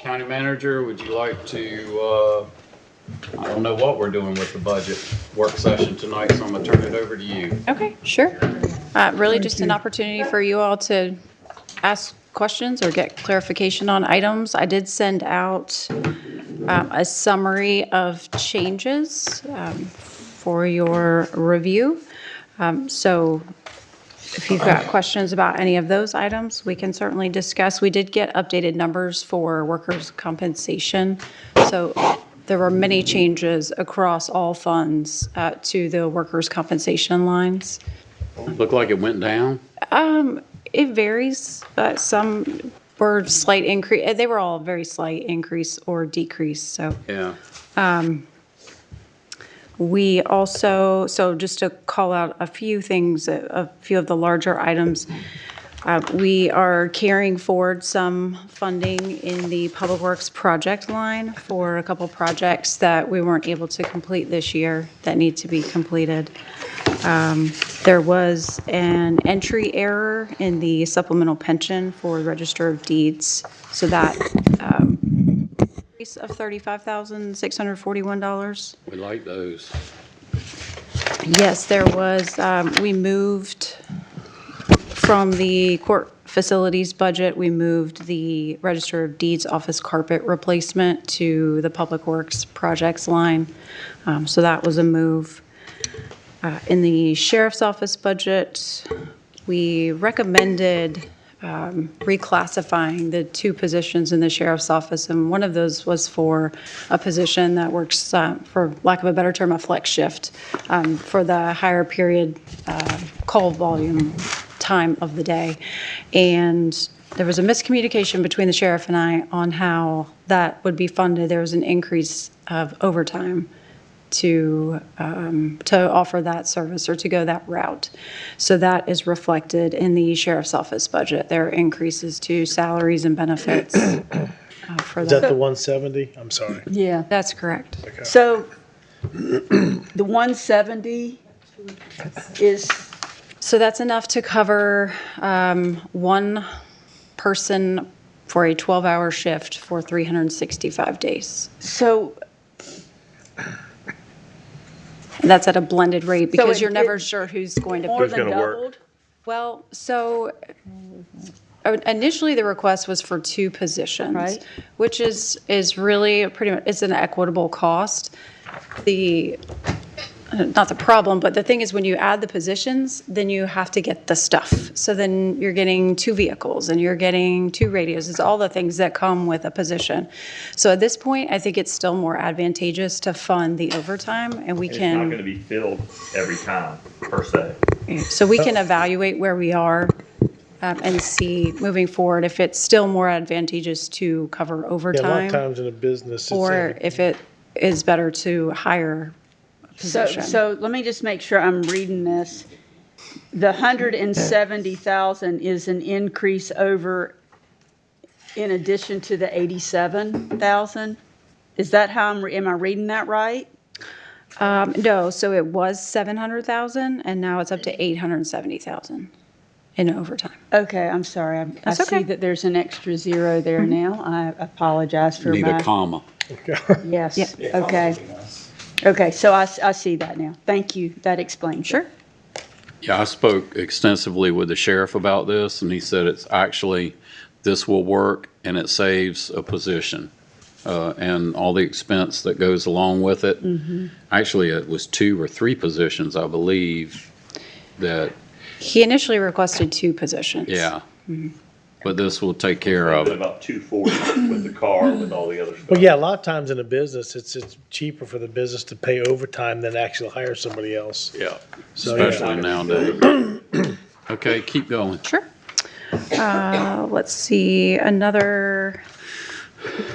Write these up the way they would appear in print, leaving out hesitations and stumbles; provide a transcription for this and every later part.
County Manager, would you like to, I don't know what we're doing with the budget work session tonight, so I'm gonna turn it over to you. Okay, sure. Really just an opportunity for you all to ask questions or get clarification on items. I did send out a summary of changes for your review. So if you've got questions about any of those items, we can certainly discuss. We did get updated numbers for workers' compensation. So there were many changes across all funds to the workers' compensation lines. Looked like it went down. It varies. Some were slight increase. They were all very slight increase or decrease. So Yeah. we also, so just to call out a few things, a few of the larger items, we are carrying forward some funding in the Public Works project line for a couple projects that we weren't able to complete this year that need to be completed. There was an entry error in the supplemental pension for the Register of Deeds, so that increase of $35,641. We like those. Yes, there was, we moved from the court facilities budget, we moved the Register of Deeds office carpet replacement to the Public Works projects line. So that was a move. In the sheriff's office budget, we recommended reclassifying the two positions in the sheriff's office, and one of those was for a position that works, for lack of a better term, a flex shift, for the higher period call volume time of the day. And there was a miscommunication between the sheriff and I on how that would be funded. There was an increase of overtime to offer that service or to go that route. So that is reflected in the sheriff's office budget. There are increases to salaries and benefits for Is that that. the 170? I'm sorry. Yeah, That's correct. Okay. so the 170 is, So that's enough to cover one person for a 12-hour shift for 365 days. so, And that's at a blended rate because it- you're never it- sure who's going to more be. than gonna work? doubled? Well, so initially the request was for two positions. Right. Which is really pretty much, it's an equitable cost. Not the problem, but the thing is when you add the positions, then you have to get the stuff. So then you're getting two vehicles and you're getting two radios. It's all the things that come with a position. So at this point, I think it's still more advantageous to fund the overtime and we It's not can. gonna be filled every time, per se. So we can evaluate where we are and see moving forward if it's still more advantageous to cover Yeah, a lot of overtime times in a business, or if it is better to hire a So, position. so let me just make sure I'm reading this. The 170,000 is an increase over, in addition to the 87,000? Is that how am I reading that right? No, so it was 700,000 and now it's up to 870,000 in overtime. Okay, I'm sorry. I That's see okay. that there's an extra zero there now. I apologize for Need my. a comma. Yes, Yeah. okay. Okay, so I see that now. Thank you. That explains it. Sure. Yeah, I spoke extensively with the sheriff about this, and he said it's actually, this will work, and it saves a position, and all the expense that goes along with it. Actually, it was 2 or 3 positions, I believe, that, He initially requested two positions. yeah. But this will take care of it. About 240 with the car, with all the other stuff. But yeah, a lot of times in a business, it's cheaper for the business to pay overtime than actually hire somebody else. Yeah, So, yeah. especially nowadays. Okay, keep going. Sure. Let's see, another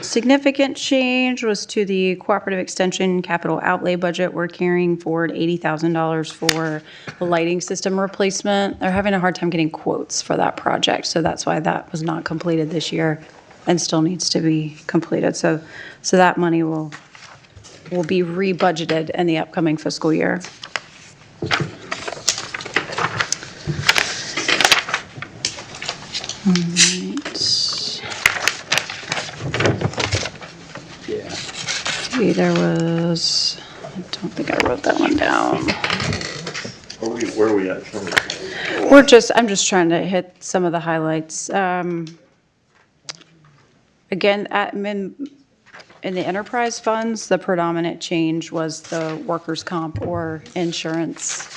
significant change was to the cooperative extension capital outlay budget. We're carrying forward $80,000 for the lighting system replacement. They're having a hard time getting quotes for that project, so that's why that was not completed this year and still needs to be completed. So that money will be rebudgeted in the upcoming fiscal year. All right. see, there was, I don't think I wrote that one down. Where are we at? I'm just trying to hit some of the highlights. Again, in the enterprise funds, the predominant change was the workers' comp or insurance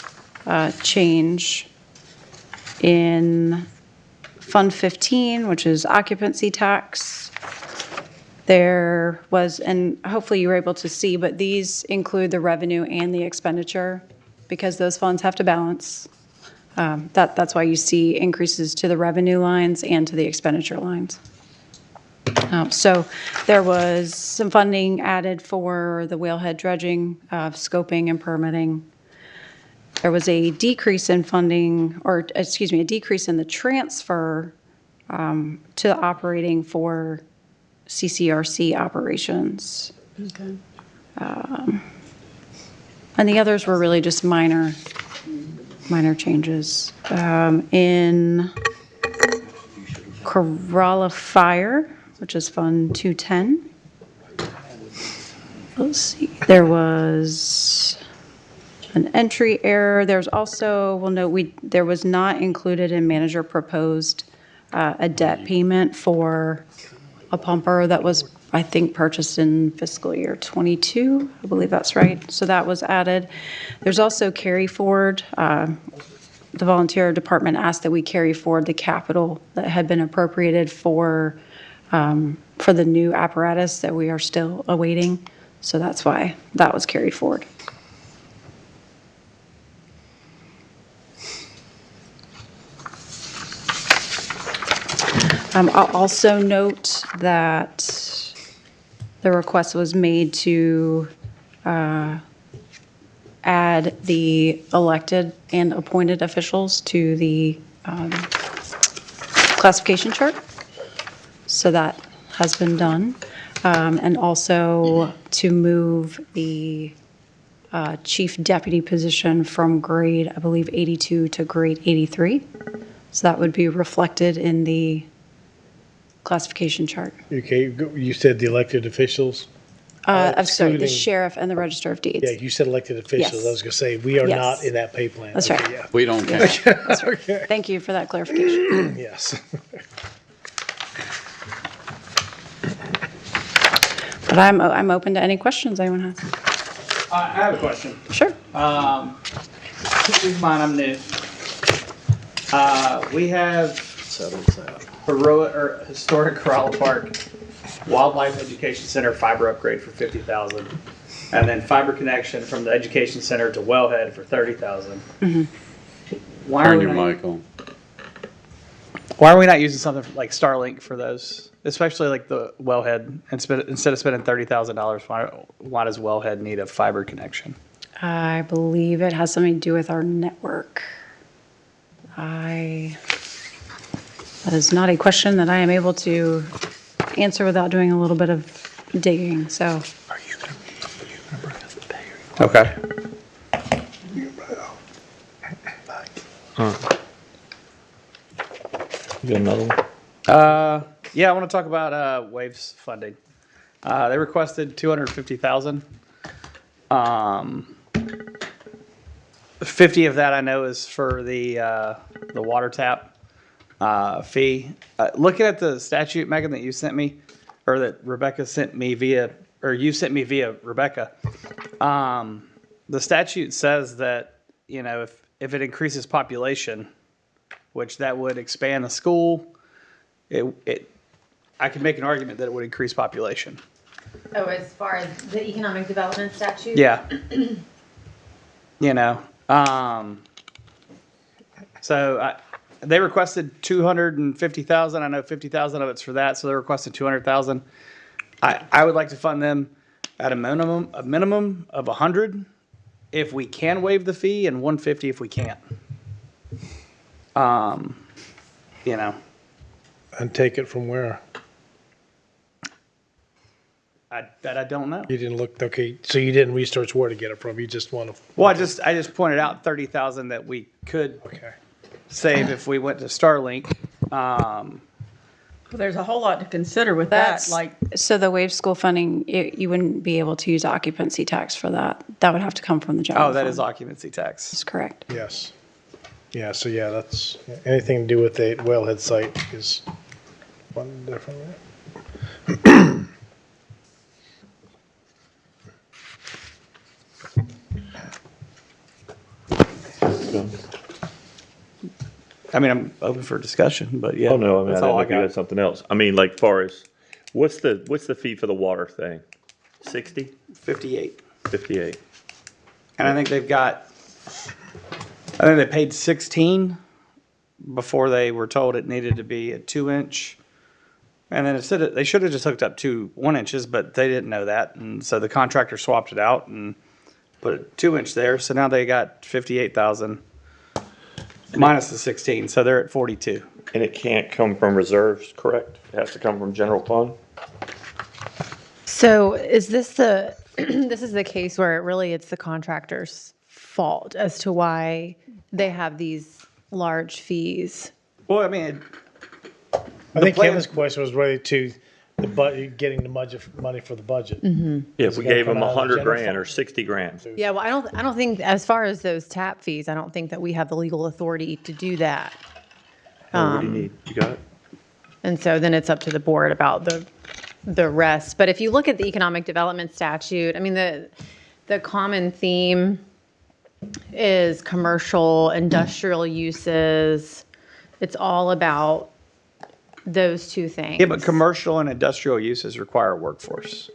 change. In Fund 15, which is occupancy tax, there was, and hopefully you were able to see, but these include the revenue and the expenditure because those funds have to balance. That's why you see increases to the revenue lines and to the expenditure lines. So there was some funding added for the whalehead dredging, scoping and permitting. There was a decrease in funding, or excuse me, a decrease in the transfer to the operating for CCRC operations. Okay. And the others were really just minor changes. In Corolla Fire, which is Fund 210. Let's see, there was an entry error. There's also, well, no, there was not included in manager proposed a debt payment for a pumper that was, I think, purchased in fiscal year '22. I believe that's right. So that was added. There's also carry forward. The volunteer department asked that we carry forward the capital that had been appropriated for the new apparatus that we are still awaiting. So that's why that was carried forward. I'll also note that the request was made to add the elected and appointed officials to the classification chart. So that has been done. And also to move the chief deputy position from grade, I believe, 82 to grade 83. So that would be reflected in the classification chart. Okay, you said the elected officials? I'm sorry, the excluding- sheriff and the register of deeds. Yeah, you said elected officials. Yes. I was gonna say, we are Yes. not in that pay plan. That's Okay, right. yeah. We don't count. Okay, Thank you for that clarification. yes. But I'm open to any questions anyone has. I have a question. Sure. Keep in mind I'm new. We have historic Corolla Park Wildlife Education Center fiber upgrade for $50,000, and then fiber connection from the education center to Wellhead for $30,000. Why Turn are we your not- mic on. Why are we not using something like Starlink for those, especially like the Wellhead? Instead of spending $30,000, why does Wellhead need a fiber connection? I believe it has something to do with our network. That is not a question that I am able to answer without doing a little bit of digging, so. Are you gonna bring up the pay? Okay. You got another one? Yeah, I want to talk about Waves funding. They requested $250,000. 50 of that I know is for the water tap fee. Looking at the statute, Megan, that you sent me, or that Rebecca sent me via, or you sent me via Rebecca. The statute says that, you know, if it increases population, which that would expand the school, I could make an argument that it would increase population. Oh, as far as the economic development statute? Yeah. You know, so they requested 250,000. I know 50,000 of it's for that, so they requested 200,000. I would like to fund them at a minimum of 100 if we can waive the fee, and 150 if we can't. You know, And take it from where? I don't know. You didn't look, okay, so you didn't research where to get it from, you just want to, Well, I just pointed out 30,000 that we could okay. save if we went to Starlink. Well, there's a whole lot to consider with that, That's, like, so the wave school funding, you wouldn't be able to use occupancy tax for that. That would have to come from the general Oh, that fund. is occupancy tax. That's correct. Yes. Yeah, so yeah, that's, anything to do with the wellhead site is funded differently. I mean, I'm open for discussion, but yeah. Oh, no, I mean, I that's didn't all know I if you had got. something else. I mean, like, far as, what's the fee for the water thing? 60? 58. 58? And I think they paid 16 before they were told it needed to be a 2-inch. And then they should have just hooked up 1 inches, but they didn't know that. And so the contractor swapped it out and put a 2-inch there. So now they got 58,000 minus the 16. So they're at 42. And it can't come from reserves, correct? It has to come from general fund? So is this the, this is the case where it's the contractor's fault as to why they have these large fees? Well, I mean, I think plan- Kevin's question was related to the getting the money for the budget. Yeah, if we it gonna gave them come out of the 100 general grand fund? or 60 grand. Yeah, well, I don't think, as far as those tap fees, I don't think that we have the legal authority to do that. What do you need? You got it? And so then it's up to the board about the rest. But if you look at the economic development statute, I mean, the common theme is commercial, industrial uses. It's all about those two things. yeah, but commercial and industrial uses require a workforce.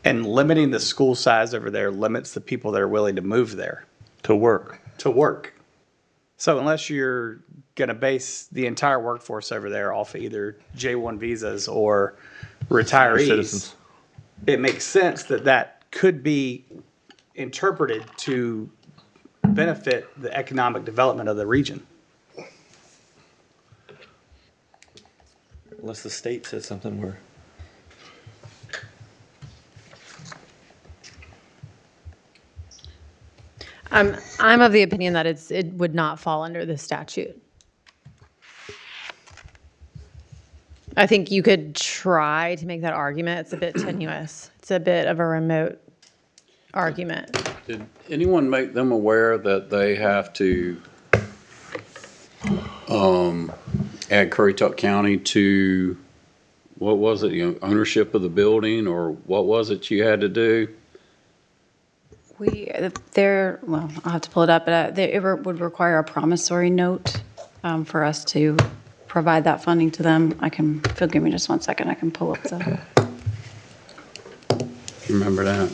And limiting the school size over there limits the people that are willing to move there To work. to work. So unless you're going to base the entire workforce over there off of either J-1 visas or retirees, Citizens. it makes sense that could be interpreted to benefit the economic development of the region. Unless the state says something where. I'm of the opinion that it would not fall under the statute. I think you could try to make that argument. It's a bit tenuous. It's a bit of a remote argument. Did anyone make them aware that they have to add Currituck County to, what was it, ownership of the building, or what was it you had to do? Well, I'll have to pull it up, but it would require a promissory note for us to provide that funding to them. Give me just 1 second, I can pull up the. Remember that?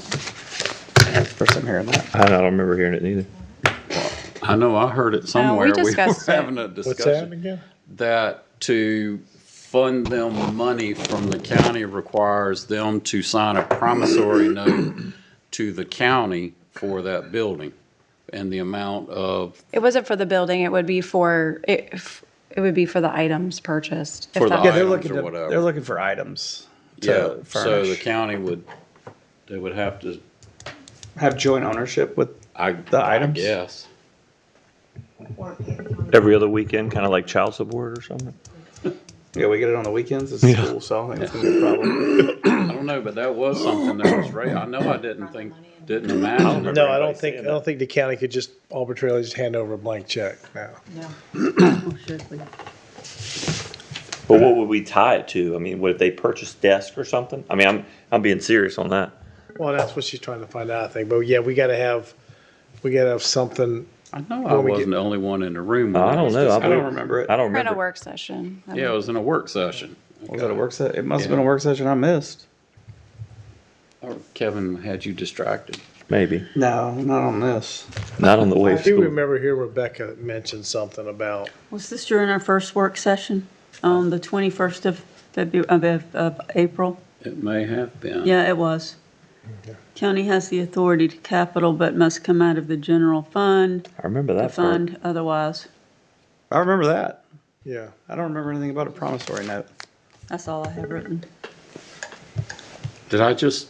First time hearing that. I don't remember hearing it neither. I know I heard it somewhere. We were discussed it. having a What's that discussion. again? That to fund them money from the county requires them to sign a promissory note to the county for that building and the amount of, It wasn't for the building, it would be for, it would be for the items purchased. if For the that- Yeah, they're items looking or whatever. they're looking for items yeah, to so the furnish. county they would have to, Have joint ownership with the items? Yes. Every other weekend, kind of like child support or something? Yeah, we get it on the weekends. It's school, so I think it's gonna be a problem. I don't know, but that was something that was right. I know I didn't imagine. No, I don't think the county could just arbitrarily just hand over a blank check now. But what would we tie it to? I mean, what if they purchase desk or something? I mean, I'm being serious on that. Well, that's what she's trying to find out, I think. But yeah, we gotta have something. I know I When we wasn't the only one in the room. when I it don't was know. I don't remember it. I don't We're in a remember. work session. Yeah, it was in a work session. Was it a work session? It must have been a work session I missed. Or Kevin had you distracted. Maybe. No, not on this. Not on the way I to do school. remember here Rebecca mentioned something about, was this during our first work session on the 21st of February, of April? It may have been. Yeah, it was. County has the authority to capital, but must come out of the general fund I remember to that part. fund otherwise. I remember that. yeah. I don't remember anything about a promissory note. That's all I have written. Did I just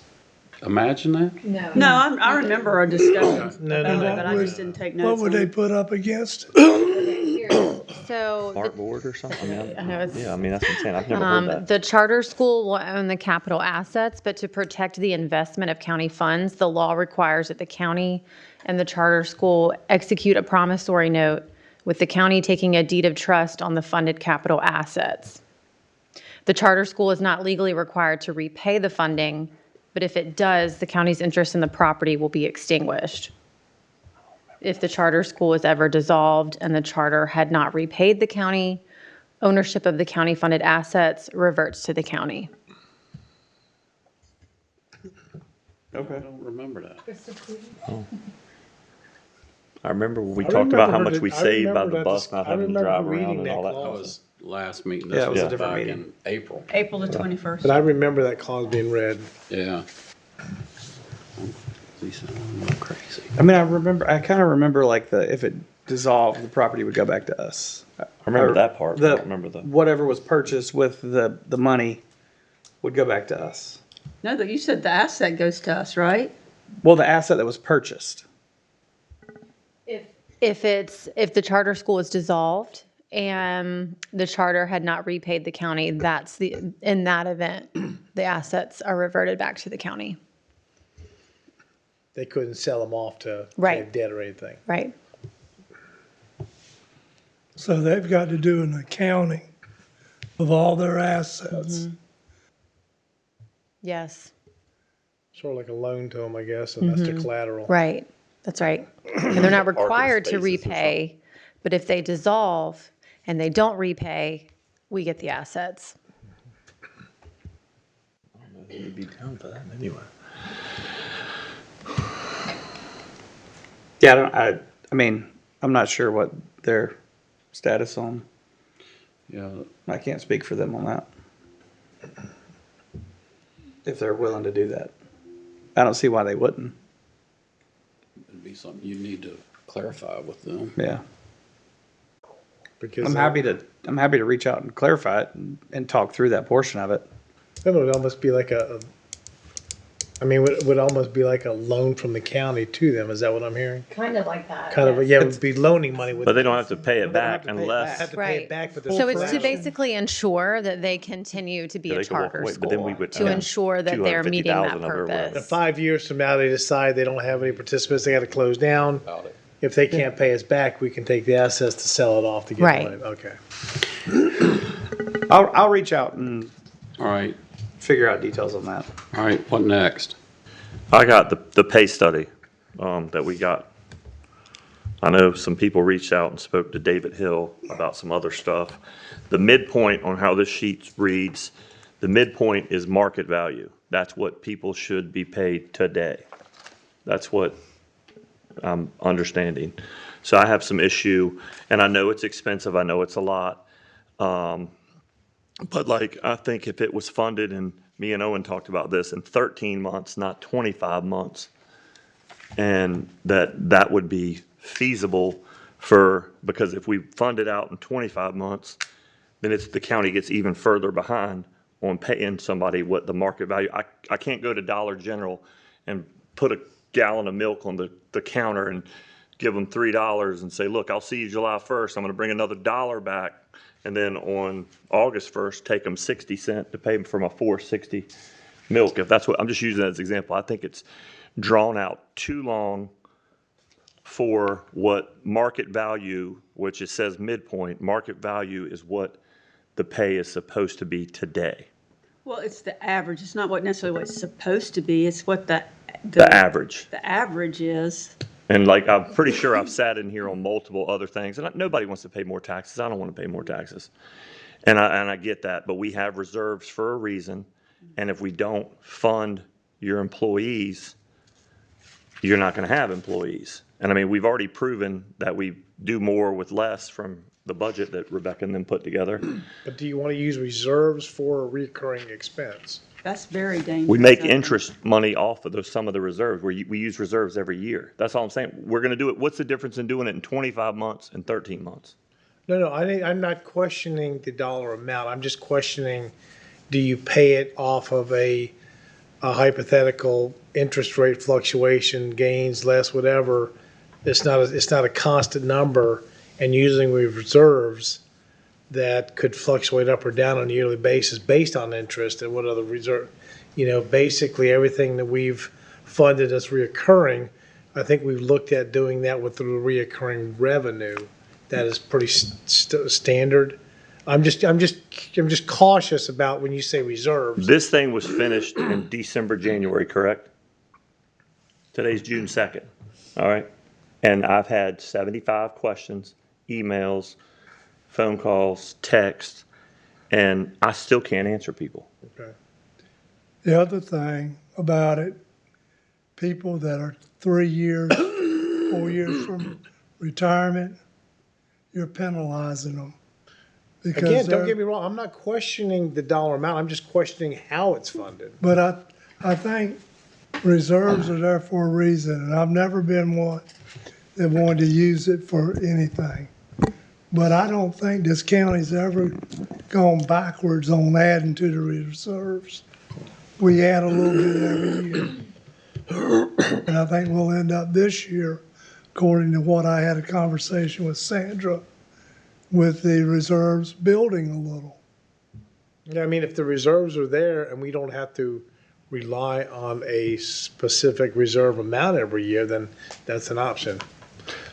imagine that? No, I remember our discussion No, about no, it, but I just didn't take What notes would on they it. put up against? So So Artboard or something? I mean, I know it's- yeah, I mean, that's what I'm saying. I've never heard that. the charter school will own the capital assets, but to protect the investment of county funds, the law requires that the county and the charter school execute a promissory note with the county taking a deed of trust on the funded capital assets. The charter school is not legally required to repay the funding, but if it does, the county's interest in the property will be extinguished. If the charter school is ever dissolved and the charter had not repaid the county, ownership of the county-funded assets reverts to the county. I don't remember that. I remember when we I talked about how remember much we I saved by remember the that bus dis- not I having to remember drive reading around and that all that. That clause. was last meeting. Yeah, This it was a was different back meeting. in April. April the 21st. But I remember that clause being read. Yeah. Lisa, I'm not crazy. I mean, I kind of remember like if it dissolved, the property would go back to us. I remember that part. but I don't remember the. Whatever was purchased with the money would go back to us. No, you said the asset goes to us, right? Well, the asset that was purchased. If the charter school is dissolved and the charter had not repaid the county, in that event, the assets are reverted back to the county. They couldn't sell them off to Right. pay debt or anything. Right. So they've got to do an accounting of all their assets. Yes. Sort of like a loan to them, I guess, and that's the collateral. Right. That's right. And they're not Parking required to spaces or repay, but if they dissolve and they don't repay, we get the assets. We'd be down for that anyway. Yeah, I mean, I'm not sure what their status on. Yeah, I can't speak for them on that. If they're willing to do that. I don't see why they wouldn't. it'd be something you need to clarify with them. Yeah. Because I'm happy to reach out and clarify it and talk through that portion of it. It would almost be like would almost be like a loan from the county to them. Is that what I'm hearing? Kind of like that. Kind of, yeah, it would be loaning money with. But they don't have to pay it back have to pay it unless. have to pay Right. it back, but there's So it's to collateral. basically ensure that they continue to be Yeah, a they can walk charter away, but then we school, would- to yeah. ensure that they're meeting that 250,000 of it or whatever. In purpose. 5 years from now, they decide they don't have any participants, they got to close down. About it. If they can't pay us back, we can take the assets to sell it off to get Right. money. Okay. I'll reach out and All right, figure out details on that. all right, what next? I got the pay study that we got. I know some people reached out and spoke to David Hill about some other stuff. The midpoint on how this sheet reads, the midpoint is market value. That's what people should be paid today. That's what I'm understanding. So I have some issue, and I know it's expensive, I know it's a lot. But like, I think if it was funded, and me and Owen talked about this, in 13 months, not 25 months, and that would be feasible because if we fund it out in 25 months, then the county gets even further behind on paying somebody what the market value. I can't go to Dollar General and put a gallon of milk on the counter and give them $3 and say, look, I'll see you July 1st. I'm going to bring another $1 back. And then on August 1st, take them 60 cents to pay them for my $4.60 milk. If that's what, I'm just using that as an example. I think it's drawn out too long for what market value, which it says midpoint, market value is what the pay is supposed to be today. Well, it's the average. It's not necessarily what it's supposed to be. It's what The average. the average is. And like, I'm pretty sure I've sat in here on multiple other things, and nobody wants to pay more taxes. I don't want to pay more taxes. And I get that, but we have reserves for a reason. And if we don't fund your employees, you're not going to have employees. And I mean, we've already proven that we do more with less from the budget that Rebecca and them put together. But do you want to use reserves for a recurring expense? That's very dangerous. We make I think. interest money off of some of the reserves. We use reserves every year. That's all I'm saying. We're going to do it. What's the difference in doing it in 25 months and 13 months? No, I'm not questioning the dollar amount. I'm just questioning, do you pay it off of a hypothetical interest rate fluctuation, gains, less, whatever? It's not a constant number, and using reserves that could fluctuate up or down on a yearly basis based on interest and what other reserve, basically everything that we've funded as reoccurring, I think we've looked at doing that with the reoccurring revenue. That is pretty standard. I'm just cautious about when you say reserves. This thing was finished in December, January, correct? Today's June 2nd, all right? And I've had 75 questions, emails, phone calls, texts, and I still can't answer people. Okay. The other thing about it, people that are 3 years, 4 years from retirement, you're penalizing them. Because Again, don't they're- get me wrong, I'm not questioning the dollar amount, I'm just questioning how it's funded. But I think reserves are there for a reason, and I've never been one that wanted to use it for anything. But I don't think this county's ever gone backwards on adding to the reserves. We add a little bit every year. And I think we'll end up this year, according to what I had a conversation with Sandra, with the reserves building a little. Yeah, I mean, if the reserves are there and we don't have to rely on a specific reserve amount every year, then that's an option.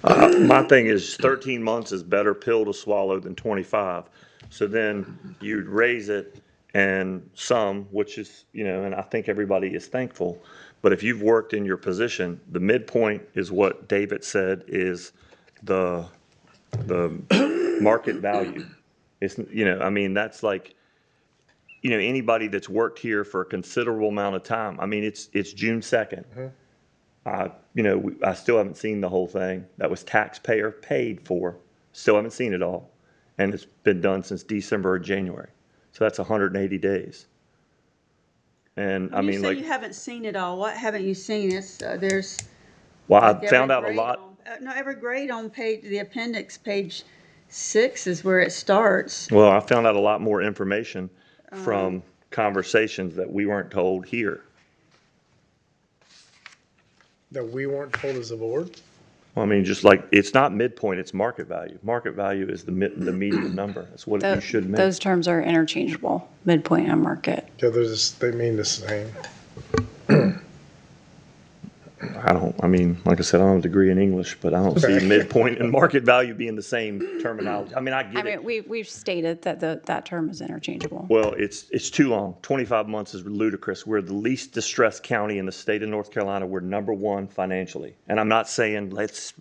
My thing is 13 months is better pill to swallow than 25. So then you'd raise it and some, which is, and I think everybody is thankful. But if you've worked in your position, the midpoint is what David said is the market value. It's, that's like, anybody that's worked here for a considerable amount of time. I mean, it's June 2nd. I still haven't seen the whole thing. That was taxpayer paid for. Still haven't seen it all. And it's been done since December or January. So that's 180 days. And I You mean, say like, you haven't seen it all. What haven't you seen? There's. well, like I every found out a grade lot. no, every grade on the appendix, page 6 is where it starts. Well, I found out a lot more information from conversations that we weren't told here. That we weren't told as a board? Well, I mean, just like, it's not midpoint, it's market value. Market value is the median number. That's what you should make. Those terms are interchangeable, midpoint and market. Yeah, they mean the same. Like I said, I don't have a degree in English, but I don't see midpoint and market value being the same terminology. I mean, I get it. We've stated that that term is interchangeable. Well, it's too long. 25 months is ludicrous. We're the least distressed county in the state of North Carolina. We're number one financially. And I'm not saying let's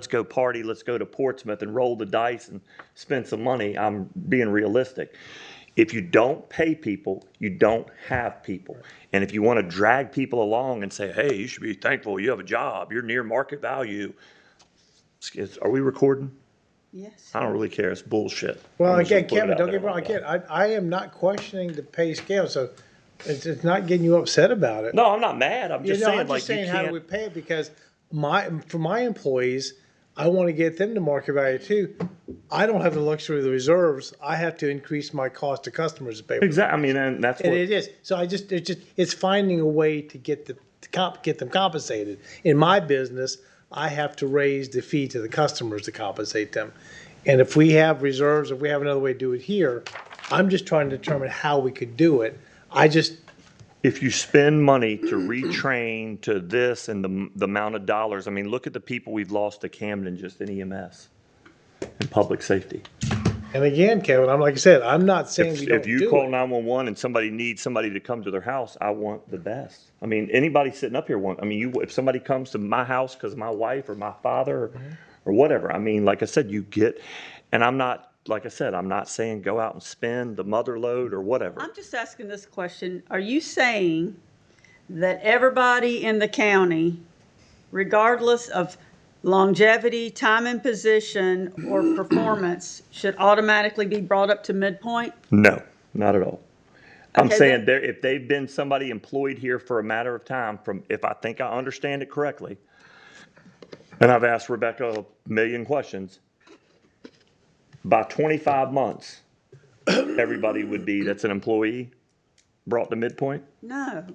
go party, let's go to Portsmouth and roll the dice and spend some money. I'm being realistic. If you don't pay people, you don't have people. And if you want to drag people along and say, hey, you should be thankful you have a job, you're near market value. Are we recording? Yes. I don't really care. It's bullshit. Well, I'm just gonna again, put it Kevin, out don't there get me wrong, like that. again, I am not questioning the pay scale, so it's not getting you upset about it. No, I'm not mad. I'm just saying, I'm like, just you saying, how do we can't. pay it? Because for my employees, I want to get them to market value too. I don't have the luxury of the reserves. I have to increase my cost to customers to pay. Exactly. I mean, and that's And what. it is. So it's finding a way to get them compensated. In my business, I have to raise the fee to the customers to compensate them. And if we have reserves, if we have another way to do it here, I'm just trying to determine how we could do it. If you spend money to retrain to this and the amount of dollars, I mean, look at the people we've lost to Camden just in EMS and public safety. And again, Kevin, like I said, I'm not saying we don't If you do call it. 911 and somebody needs somebody to come to their house, I want the best. I mean, anybody sitting up here if somebody comes to my house because of my wife or my father or whatever, I mean, like I said, and I'm not, like I said, I'm not saying go out and spend the mother load or whatever. I'm just asking this question. Are you saying that everybody in the county, regardless of longevity, time in position, or performance, should automatically be brought up to midpoint? No, not at all. I'm Okay, saying if they've been somebody employed here for a matter of time, if I think I understand it correctly, and I've asked Rebecca a million questions, by 25 months, everybody that's an employee brought to midpoint? No.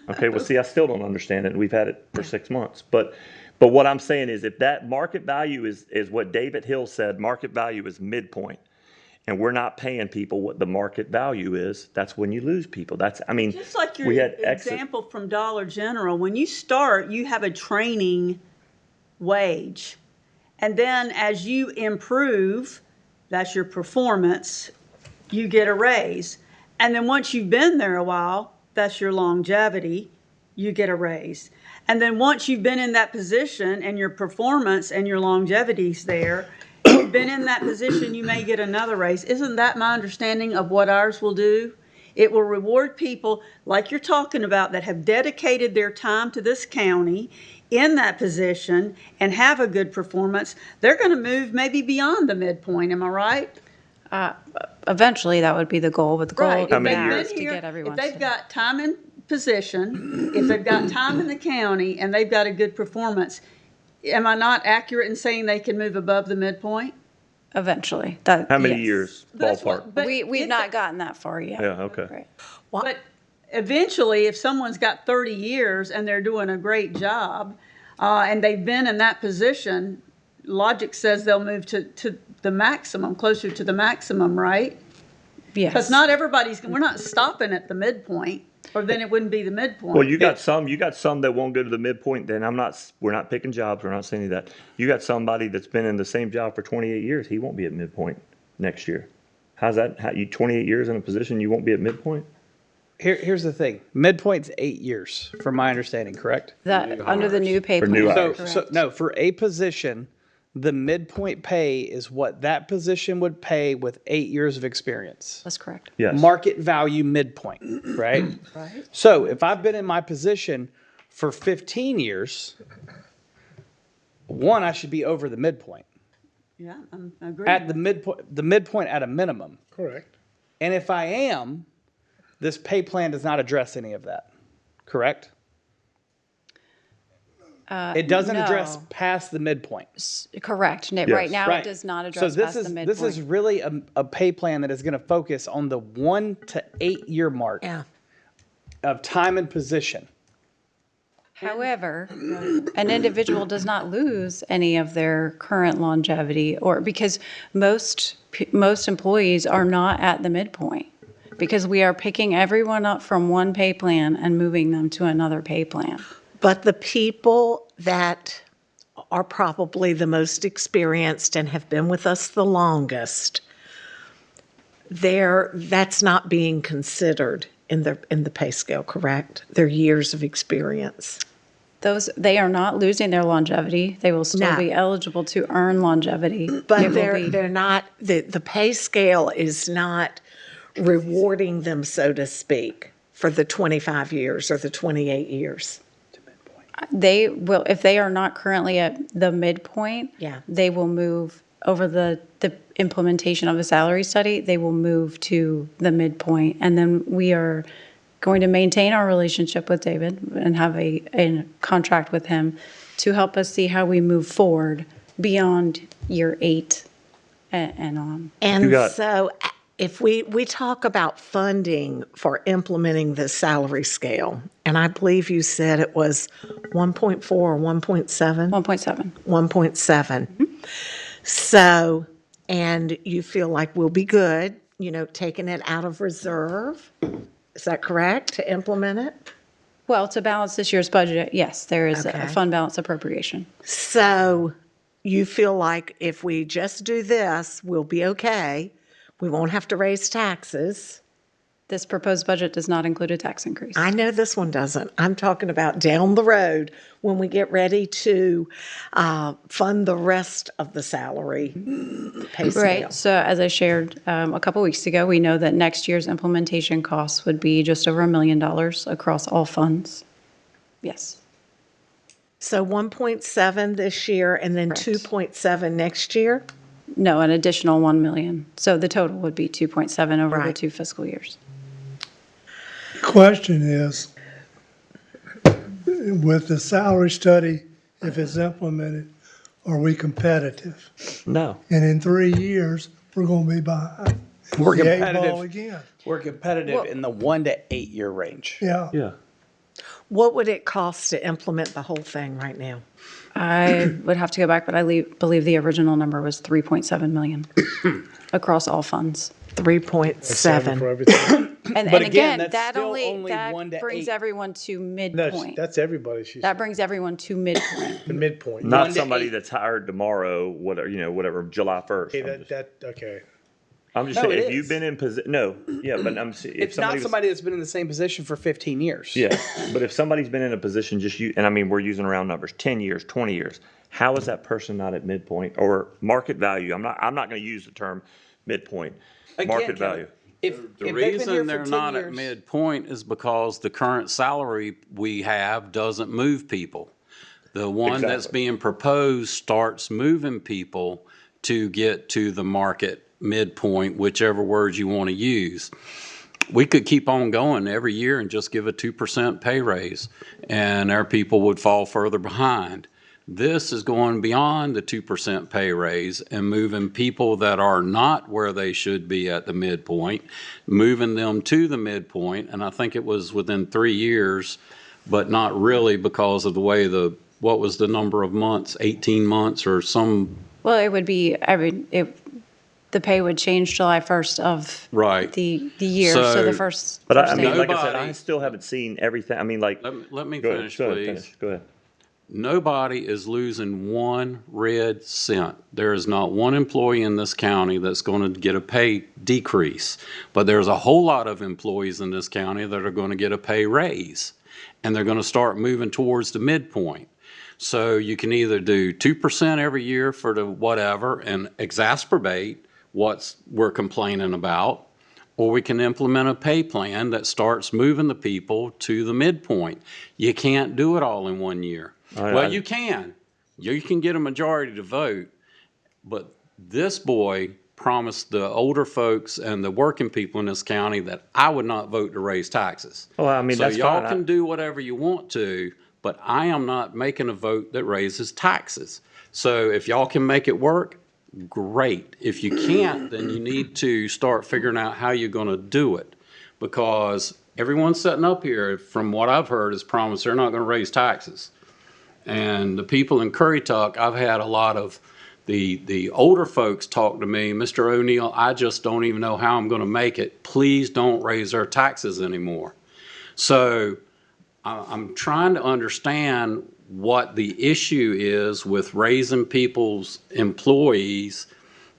Okay, well, see, I still don't understand it. We've had it for 6 months. But But what I'm saying is if that market value is what David Hill said, market value is midpoint, and we're not paying people what the market value is, that's when you lose people. Just like your we had exit. example from Dollar General, when you start, you have a training wage. And then as you improve, that's your performance, you get a raise. And then once you've been there a while, that's your longevity, you get a raise. And then once you've been in that position and your performance and your longevity's there, you've been in that position, you may get another raise. Isn't that my understanding of what ours will do? It will reward people like you're talking about that have dedicated their time to this county in that position and have a good performance. They're going to move maybe beyond the midpoint. Am I right? Eventually, that would be the goal, but the goal Right. How many now years? is to get everyone. If they've got time in position, if they've got time in the county and they've got a good performance, am I not accurate in saying they can move above the midpoint? Eventually. How many Yes. years That's ballpark? what- but We've it's not a- gotten that far yet. Yeah, okay. Right. But eventually, if someone's got 30 years and they're doing a great job, and they've been in that position, logic says they'll move to the maximum, closer to the maximum, right? Yes. Because we're not stopping at the midpoint, or then it wouldn't be the midpoint. Well, you got some that won't go to the midpoint. Then we're not picking jobs. We're not saying that. You got somebody that's been in the same job for 28 years. He won't be at midpoint next year. How's that? You 28 years in a position, you won't be at midpoint? Here's the thing. Midpoint's 8 years, from my understanding, correct? That, under the new pay For plan. new So, hires. no, for a position, the midpoint pay is what that position would pay with 8 years of experience. That's correct. Yes. Market value midpoint, right? Right. So if I've been in my position for 15 years, one, I should be over the midpoint. Yeah, I agree. At the midpoint at a minimum. Correct. And if I am, this pay plan does not address any of that, correct? It doesn't address no. past the midpoint. Correct. Yes. Right now, Right. it does not So address this past is the midpoint. this is really a pay plan that is going to focus on the 1 to 8 year mark Yeah. of time and position. However, an individual does not lose any of their current longevity, or because most employees are not at the midpoint, because we are picking everyone up from one pay plan and moving them to another pay plan. But the people that are probably the most experienced and have been with us the longest, that's not being considered in the pay scale, correct? Their years of experience. They are not losing their longevity. They will still No. be eligible to earn longevity. But It will be- they're not, the pay scale is not rewarding them, so to speak, for the 25 years or the 28 years. They will, if they are not currently at the midpoint. Yeah. They will move over the implementation of a salary study. They will move to the midpoint, and then we are going to maintain our relationship with David and have a contract with him to help us see how we move forward beyond year 8 and on. And got- so if we talk about funding for implementing the salary scale, and I believe you said it was 1.4 or 1.7? 1.7. 1.7. So, and you feel like we'll be good, taking it out of reserve? Is that correct, to implement it? Well, to balance this year's budget, yes, there is Okay. a fund balance appropriation. So you feel like if we just do this, we'll be okay? We won't have to raise taxes? This proposed budget does not include a tax increase. I know this one doesn't. I'm talking about down the road when we get ready to fund the rest of the salary pay scale. Right, so as I shared a couple weeks ago, we know that next year's implementation costs would be just over $1 million across all funds. Yes, So 1.7 this year and then Correct. 2.7 next year? no, an additional 1 million. So the total would be 2.7 over the Right. 2 fiscal years. Question is, with the salary study, if it's implemented, are we competitive? No. And in 3 years, we're going to be behind We're the 8 ball competitive. again. We're competitive in the 1 to 8 year range. Yeah. Yeah. What would it cost to implement the whole thing right now? I would have to go back, but believe the original number was 3.7 million across all funds. 7 for 3.7. everything. And But and again, again, that's that still only that 1 to brings 8. everyone to No, midpoint. that's everybody, she That said, brings everyone to midpoint. the midpoint. Not 1 to somebody 8. that's hired tomorrow, whatever, July 1st. Okay, okay. I'm just No, saying, it if you've is. been in position, no, yeah, but if It's not was- somebody that's been in the same position for 15 years. Yeah, but if somebody's been in a position and I mean, we're using round numbers, 10 years, 20 years, how is that person not at midpoint or market value? I'm not going to use the term midpoint, Again, market Kevin, value. If The they've been here reason for they're 10 not at years, midpoint is because the current salary we have doesn't move people. The one that's Exactly. being proposed starts moving people to get to the market midpoint, whichever words you want to use. We could keep on going every year and just give a 2% pay raise, and our people would fall further behind. This is going beyond the 2% pay raise and moving people that are not where they should be at the midpoint, moving them to the midpoint, and I think it was within 3 years, but not really because of the way what was the number of months, 18 months or some, Well, it would be, the pay would change July 1st of right. the year, so the So- first. But I first mean, day. like I said, I Nobody- still haven't seen everything. I mean, like, Let me go ahead, finish, go ahead, please. finish, go ahead. Nobody is losing 1 red cent. There is not one employee in this county that's going to get a pay decrease. But there's a whole lot of employees in this county that are going to get a pay raise. And they're going to start moving towards the midpoint. So you can either do 2% every year for the whatever and exacerbate what we're complaining about, or we can implement a pay plan that starts moving the people to the midpoint. You can't do it all in 1 year. Well, you can. You can get a majority to vote, but this boy promised the older folks and the working people in this county that I would not vote to raise taxes. Well, I mean, So that's y'all fine. can do whatever you want to, but I am not making a vote that raises taxes. So if y'all can make it work, great. If you can't, then you need to start figuring out how you're going to do it. Because everyone sitting up here, from what I've heard, has promised they're not going to raise taxes. And the people in Currituck, I've had a lot of the older folks talk to me, Mr. O'Neill, I just don't even know how I'm going to make it. Please don't raise our taxes anymore. So I'm trying to understand what the issue is with raising people's employees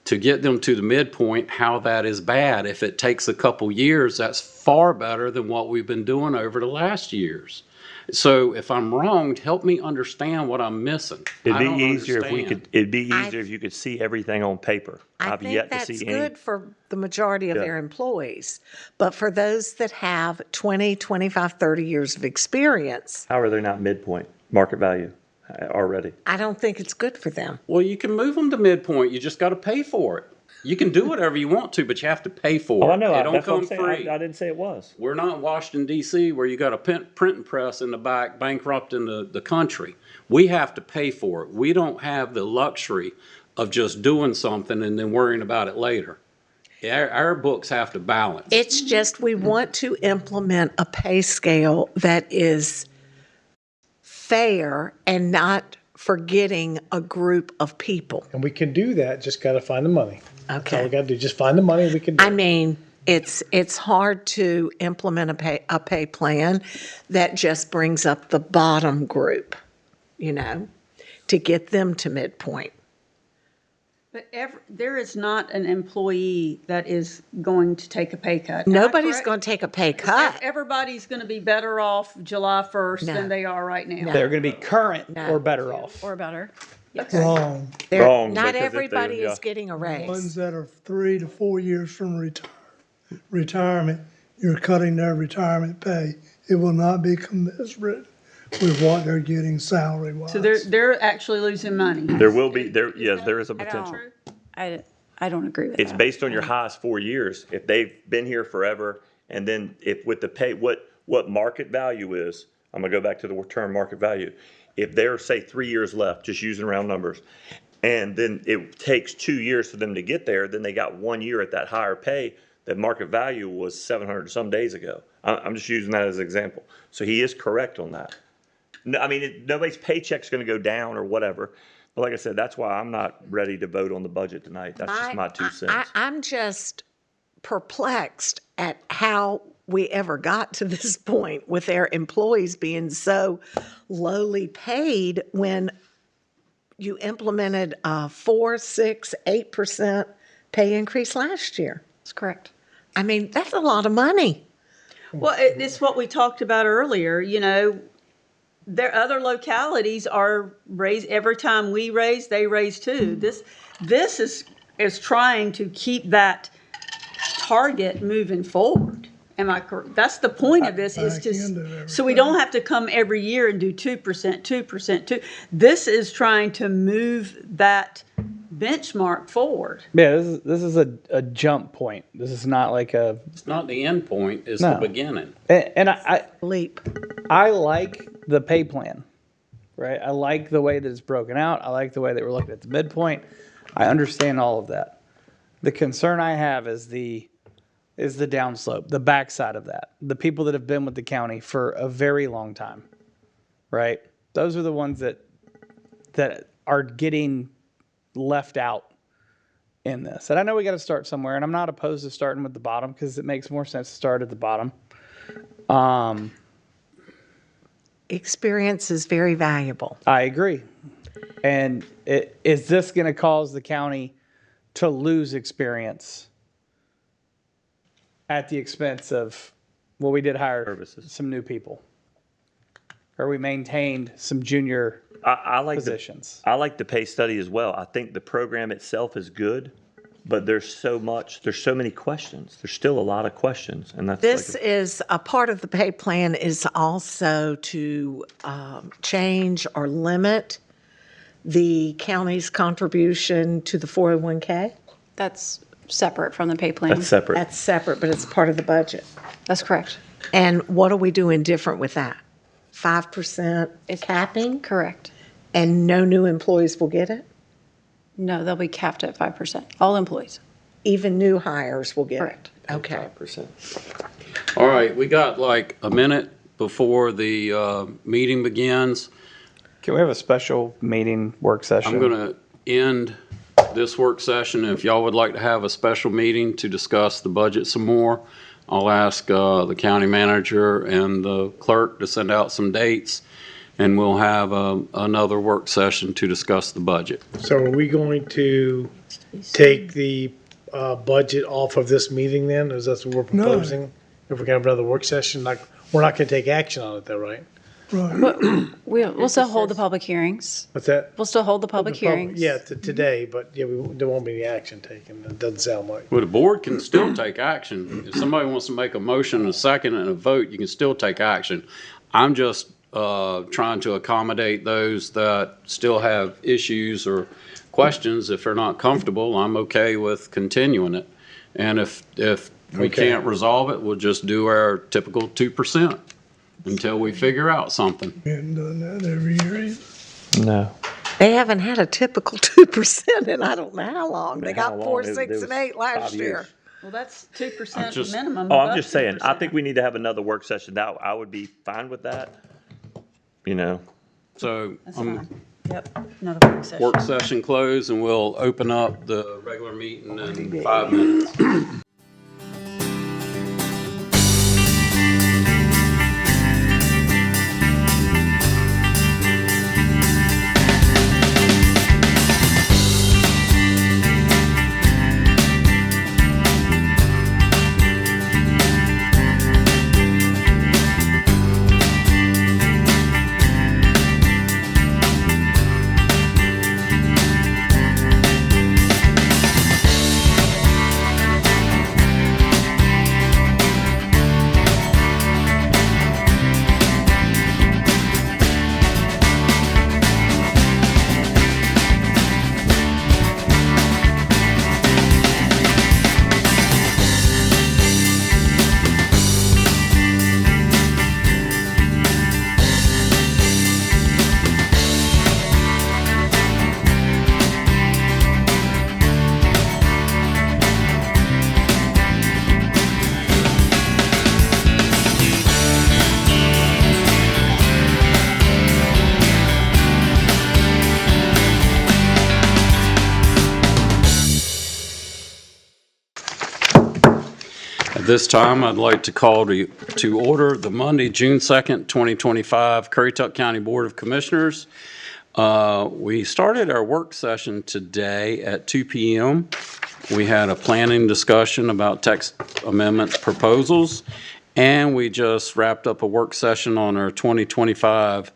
to get them to the midpoint, how that is bad. If it takes a couple years, that's far better than what we've been doing over the last years. So if I'm wrong, help me understand what I'm missing. It'd I be don't easier if understand. it'd be easier if you could see everything on paper. I I've think yet to that's see any. good for the majority of Yeah. their employees. But for those that have 20, 25, 30 years of experience, How are they not midpoint, market value already? I don't think it's good for them. Well, you can move them to midpoint. You just got to pay for it. You can do whatever you want to, but you have to pay for it. Oh, I know, It don't that's what I'm come saying. free. I didn't say it was. We're not in Washington, D.C., where you got a printing press in the back bankrupting the country. We have to pay for it. We don't have the luxury of just doing something and then worrying about it later. Our books have to balance. It's just we want to implement a pay scale that is fair and not forgetting a group of people. And we can do that, just got to find the money. That's all we Okay. got to do, just find the money and we can do I it. mean, it's hard to implement a pay plan that just brings up the bottom group, to get them to midpoint. But there is not an employee that is going to take a pay cut. Am I Nobody's correct? going to take a pay cut. Everybody's going to be better off July 1st No. than they are right now. they're going to be current No. or better off. Or better. Wrong. They're- Wrong, Not because if they- everybody yeah. is getting a Ones raise. that are 3 to 4 years from retirement, you're cutting their retirement pay. It will not be commensurate with what they're getting salary-wise. So they're actually losing money. There will be, yes, there is a I potential. don't, I don't agree with It's that. based on your highest 4 years. If they've been here forever, and then if with the pay, what market value is, I'm gonna go back to the term market value. If they're, say, 3 years left, just using round numbers, and then it takes 2 years for them to get there, then they got 1 year at that higher pay, that market value was 700 some days ago. I'm just using that as an example. So he is correct on that. No, I mean, nobody's paycheck's going to go down or whatever. But like I said, that's why I'm not ready to vote on the budget tonight. That's just my 2 cents. I'm just perplexed at how we ever got to this point with their employees being so lowly paid when you implemented a 4, 6, 8% pay increase last year. That's correct. I mean, that's a lot of money. Well, it's what we talked about earlier, you know, there, other localities are raised, every time we raise, they raise too. This is trying to keep that target moving forward. Am I correct? That's the point of this, is Back into to, everything. so we don't have to come every year and do 2%, 2%. This is trying to move that benchmark forward. Yeah, this is a jump point. This is not like a, It's not the end point, it's the No. beginning. and I Leap. I like the pay plan, right? I like the way that it's broken out. I like the way that we're looking at the midpoint. I understand all of that. The concern I have is the downslope, the backside of that. The people that have been with the county for a very long time, right? Those are the ones that are getting left out in this. And I know we got to start somewhere, and I'm not opposed to starting with the bottom because it makes more sense to start at the bottom. Experience is very valuable. I agree. And is this going to cause the county to lose experience at the expense of, well, we did hire Services. some new people, or we maintained some junior I like positions? I like the pay study as well. I think the program itself is good, but there's so many questions. There's still a lot of questions, and that's This like is a part of the pay plan is also to change or limit the county's contribution to the 401K. That's separate from the pay plan. that's separate. That's separate, but it's part of the budget. That's correct. And what are we doing different with that? 5% capping, Correct. and no new employees will get it? No, they'll be capped at 5%. All employees. Even new hires will get it? Correct. Okay. 5%. All right, we got like a minute before the meeting begins. Can we have a special meeting work session? I'm going to end this work session. If y'all would like to have a special meeting to discuss the budget some more, I'll ask the county manager and the clerk to send out some dates, and we'll have another work session to discuss the budget. So are we going to take the budget off of this meeting then? Is that what we're proposing? If we're going to have another work session, like, we're not going to take action on it though, right? Right. We'll still hold the public hearings. What's that? We'll still hold the public hearings. Yeah, today, but yeah, there won't be any action taken. It doesn't sound like. Well, the board can still take action. If somebody wants to make a motion, a second, and a vote, you can still take action. I'm just trying to accommodate those that still have issues or questions. If they're not comfortable, I'm okay with continuing it. And if we Okay. can't resolve it, we'll just do our typical 2% until we figure out something. We haven't done that every year either. No. They haven't had a typical 2% in I don't know how long. They How got long? 4, It 6, was and 8 last 5 year. years. Well, that's 2% just- minimum. Oh, I'm above just saying, I 2%. think we need to have another work session. That I would be fine with that. You know, So That's fine. Yep, another work session. work session closed, and we'll open up the regular meeting in 5 minutes. At this time, I'd like to call to order the Monday, June 2nd, 2025 Currituck County Board of Commissioners. We started our work session today at 2 p.m. We had a planning discussion about text amendment proposals, and we just wrapped up a work session on our 2025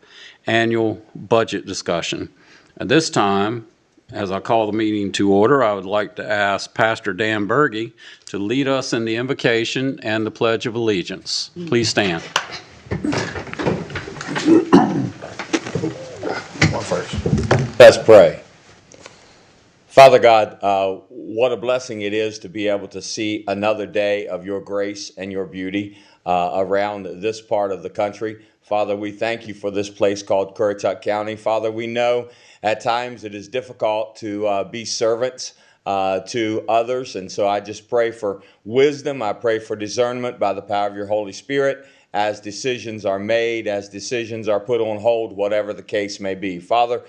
annual budget discussion. At this time, as I call the meeting to order, I would like to ask Pastor Dan Berge to lead us in the invocation and the Pledge of Allegiance. Please stand. Let's pray. Father God, what a blessing it is to be able to see another day of your grace and your beauty around this part of the country. Father, we thank you for this place called Currituck County. Father, we know at times it is difficult to be servants to others, and so I just pray for wisdom. I pray for discernment by the power of your Holy Spirit as decisions are made, as decisions are put on hold, whatever the case may be. Father,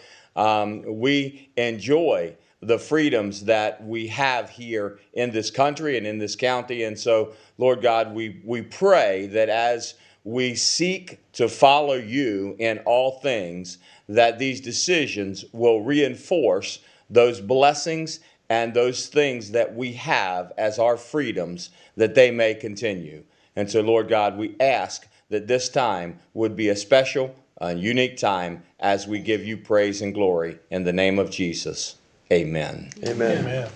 we enjoy the freedoms that we have here in this country and in this county. And so, Lord God, we pray that as we seek to follow you in all things, that these decisions will reinforce those blessings and those things that we have as our freedoms, that they may continue. And so, Lord God, we ask that this time would be a special, unique time as we give you praise and glory in the name of Jesus. Amen. Amen. Amen.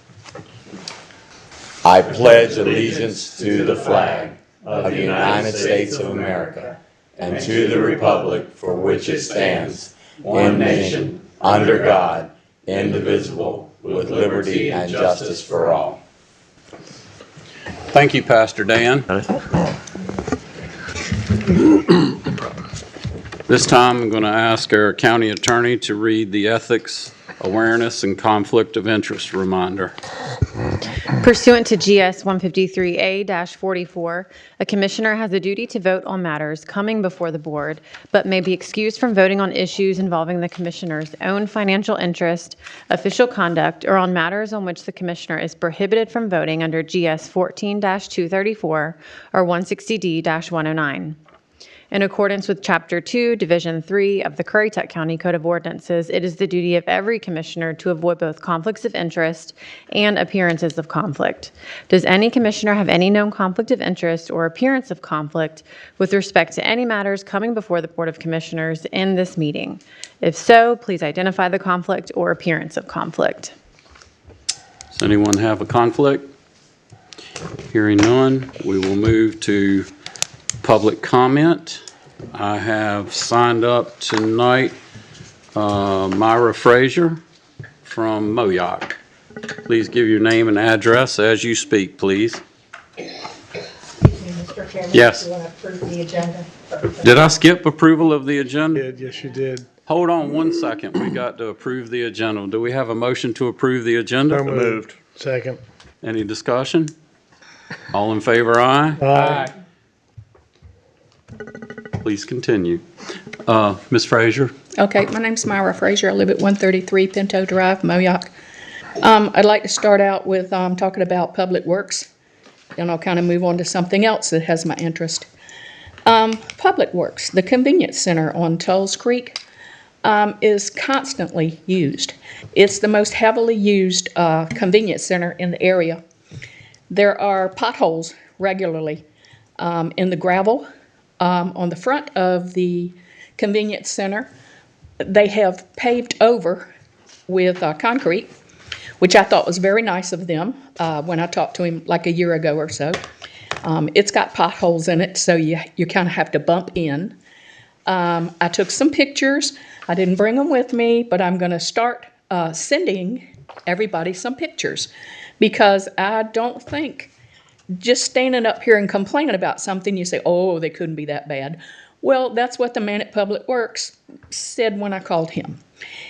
I pledge allegiance to the flag of the United States of America and to the republic for which it stands, one nation, under God, indivisible, with liberty and justice for all. Thank you, Pastor Dan. This time, I'm going to ask our county attorney to read the ethics, awareness, and conflict of interest reminder. Pursuant to GS 153A-44, a commissioner has a duty to vote on matters coming before the board, but may be excused from voting on issues involving the commissioner's own financial interest, official conduct, or on matters on which the commissioner is prohibited from voting under GS 14-234 or 160D-109. In accordance with Chapter 2, Division 3 of the Currituck County Code of Ordinances, it is the duty of every commissioner to avoid both conflicts of interest and appearances of conflict. Does any commissioner have any known conflict of interest or appearance of conflict with respect to any matters coming before the Board of Commissioners in this meeting? If so, please identify the conflict or appearance of conflict. Does anyone have a conflict? Hearing none, we will move to public comment. I have signed up tonight Myra Frazier from Moyock. Please give your name and address as you speak, please. Mr. Chairman, Yes. do you want to approve the agenda? Did I skip approval of the agenda? Yes, you did. Hold on 1 second. We got to approve the agenda. Do we have a motion to approve the agenda? So Moved. Second. Any discussion? All in favor, aye? Aye. Please continue. Ms. Frazier? Okay, my name's Myra Frazier. I live at 133 Pinto Drive, Moyock. I'd like to start out with talking about Public Works, and I'll kind of move on to something else that has my interest. Public Works, the convenience center on Tulls Creek, is constantly used. It's the most heavily used convenience center in the area. There are potholes regularly in the gravel. On the front of the convenience center, they have paved over with concrete, which I thought was very nice of them when I talked to him like a year ago or so. It's got potholes in it, so you kind of have to bump in. I took some pictures. I didn't bring them with me, but I'm going to start sending everybody some pictures, because I don't think just standing up here and complaining about something, you say, oh, they couldn't be that bad. Well, that's what the man at Public Works said when I called him.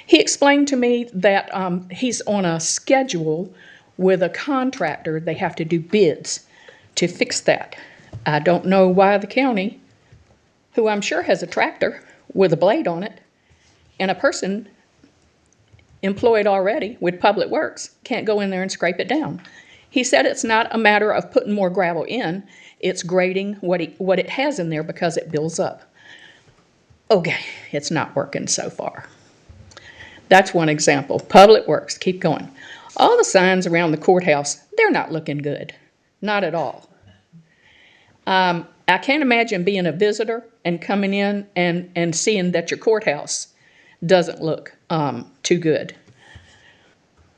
He explained to me that he's on a schedule with a contractor. They have to do bids to fix that. I don't know why the county, who I'm sure has a tractor with a blade on it, and a person employed already with Public Works, can't go in there and scrape it down. He said it's not a matter of putting more gravel in, it's grading what it has in there because it builds up. Okay, it's not working so far. That's one example. Public Works, keep going. All the signs around the courthouse, they're not looking good. Not at all. I can't imagine being a visitor and coming in and seeing that your courthouse doesn't look too good.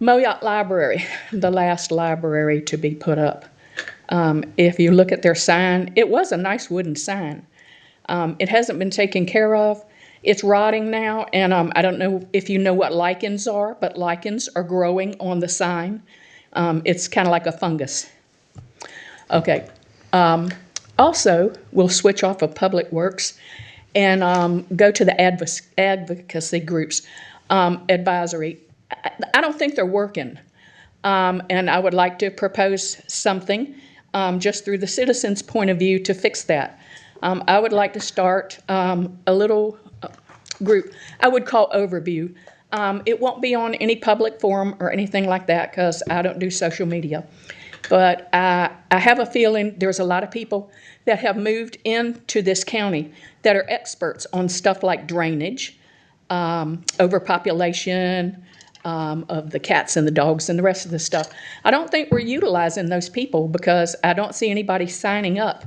Moyoc Library, the last library to be put up. If you look at their sign, it was a nice wooden sign. It hasn't been taken care of. It's rotting now, and I don't know if you know what lichens are, but lichens are growing on the sign. It's kind of like a fungus. Okay. Also, we'll switch off of Public Works and go to the advocacy groups, advisory. I don't think they're working, and I would like to propose something just through the citizens' point of view to fix that. I would like to start a little group I would call Overview. It won't be on any public forum or anything like that because I don't do social media. But I have a feeling there's a lot of people that have moved into this county that are experts on stuff like drainage, overpopulation, of the cats and the dogs and the rest of the stuff. I don't think we're utilizing those people because I don't see anybody signing up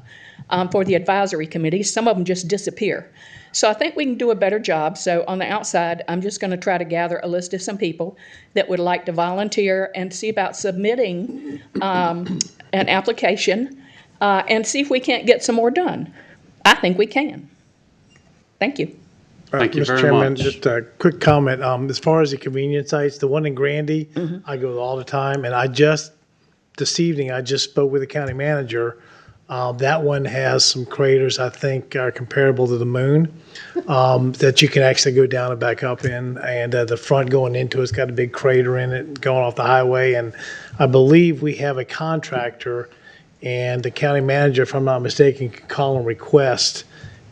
for the advisory committee. Some of them just disappear. So I think we can do a better job. So on the outside, I'm just going to try to gather a list of some people that would like to volunteer and see about submitting an application and see if we can't get some more done. I think we can. Thank you. Thank you Mr. very Chairman, much. just a quick comment. As far as the convenience sites, the one in Grandy, I go all the time, and this evening, I just spoke with the county manager. That one has some craters I think are comparable to the moon that you can actually go down and back up in. And the front going into it's got a big crater in it going off the highway. And I believe we have a contractor and the county manager, if I'm not mistaken, can call and request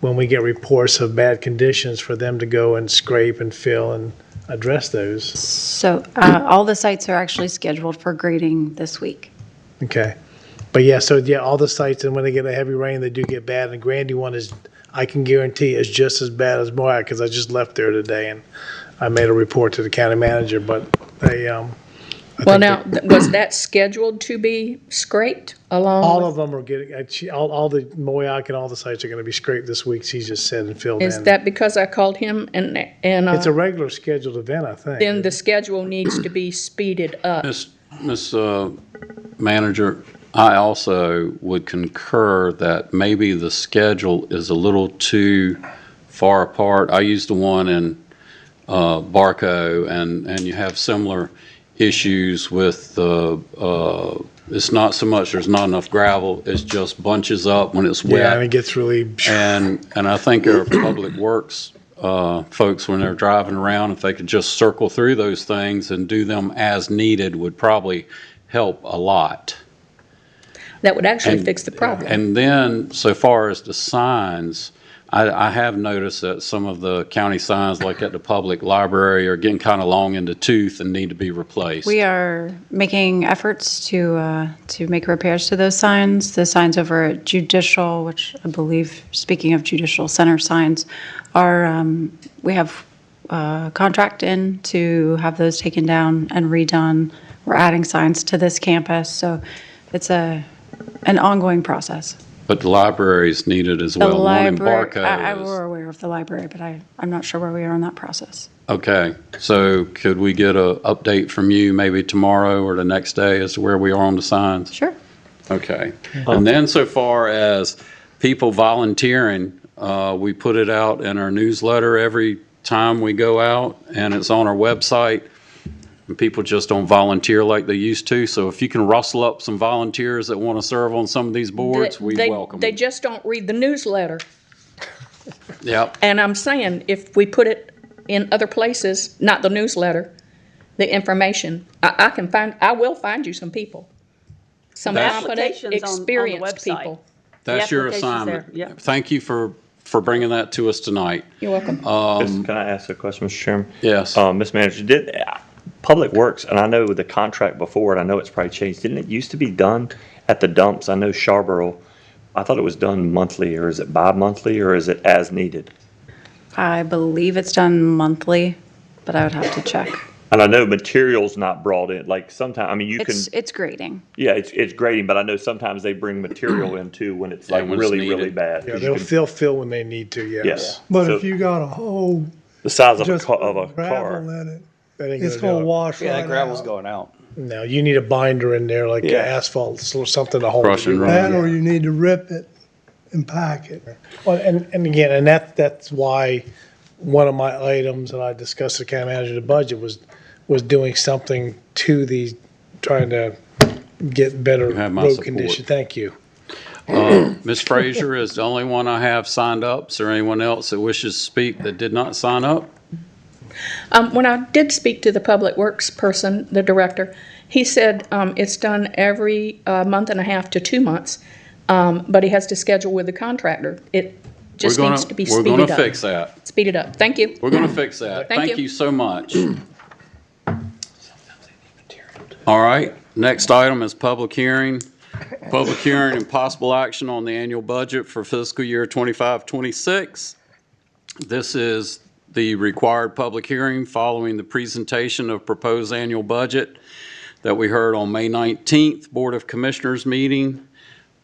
when we get reports of bad conditions for them to go and scrape and fill and address those. So all the sites are actually scheduled for grading this week. Okay. But yeah, so yeah, all the sites, and when they get a heavy rain, they do get bad. And the Grandy one is, I can guarantee, is just as bad as Moab because I just left there today and I made a report to the county manager. But they, Well, now, was that scheduled to be scraped along all with? of them are getting, all the Moab and all the sites are going to be scraped this week. He's just said and filled in. Is that because I called him and It's a regular scheduled event, I think. then the schedule needs to be speeded up? Ms. Manager, I also would concur that maybe the schedule is a little too far apart. I used the one in Barco, and you have similar issues with it's not so much there's not enough gravel, it's just bunches up when it's wet. Yeah, and it gets really. And I think our public works folks, when they're driving around, if they could just circle through those things and do them as needed, would probably help a lot. That would actually fix the problem. And then, so far as the signs, I have noticed that some of the county signs, like at the public library, are getting kind of long in the tooth and need to be replaced. We are making efforts to make repairs to those signs. The signs over at Judicial, which I believe, speaking of Judicial Center signs, are, we have a contract in to have those taken down and redone. We're adding signs to this campus, so it's an ongoing process. But the library is needed as The well. The one in library, Barco we're is. aware of the library, but I'm not sure where we are in that process. Okay, so could we get an update from you maybe tomorrow or the next day as to where we are on the signs? Sure. Okay. And then so far as people volunteering, we put it out in our newsletter every time we go out, and it's on our website. And people just don't volunteer like they used to. So if you can rustle up some volunteers that want to serve on some of these boards, we welcome They them. just don't read the newsletter. Yep. And I'm saying, if we put it in other places, not the newsletter, the information, I will find you some people. Some That's- competent, Applications on the experienced website. people. That's your application's assignment. there, yep. Thank you for bringing that to us tonight. You're welcome. Can I ask a question, Mr. Chairman? Yes. Ms. Manager, Public Works, and I know the contract before, and I know it's probably changed. Didn't it used to be done at the dumps? I know Charborough, I thought it was done monthly, or is it bi-monthly, or is it as needed? I believe it's done monthly, but I would have to check. And I know materials not brought in, like sometimes, I mean, you can, It's grading. yeah, it's grading, but I know sometimes they bring material in too when it's like when it's really, needed. really bad. Yeah, 'cause you they'll can- fill when they need to, yes. Yes. But So if you got a hole the size of just of a gravel car. in it, That ain't it's gonna gonna do it. wash Yeah, right that gravel's out. going out. No, you need a binder in there, like Yeah. asphalt, or something to hold Crush it. and You're run. right. That or you need to rip it and pack it. Well, and again, and that's why one of my items that I discussed with the county manager, the budget was doing something to the, trying to get better You have my road support. condition. Thank you. Ms. Frazier is the only one I have signed up. Is there anyone else that wishes to speak that did not sign up? When I did speak to the Public Works person, the director, he said it's done every month and a half to 2 months, but he has to schedule with the contractor. It just needs to be We're speeded gonna up. fix that. Speed it up. Thank you. We're gonna fix that. Thank Thank you. you so much. All right, next item is public hearing. Public hearing and possible action on the annual budget for fiscal year 25-26. This is the required public hearing following the presentation of proposed annual budget that we heard on May 19th, Board of Commissioners meeting.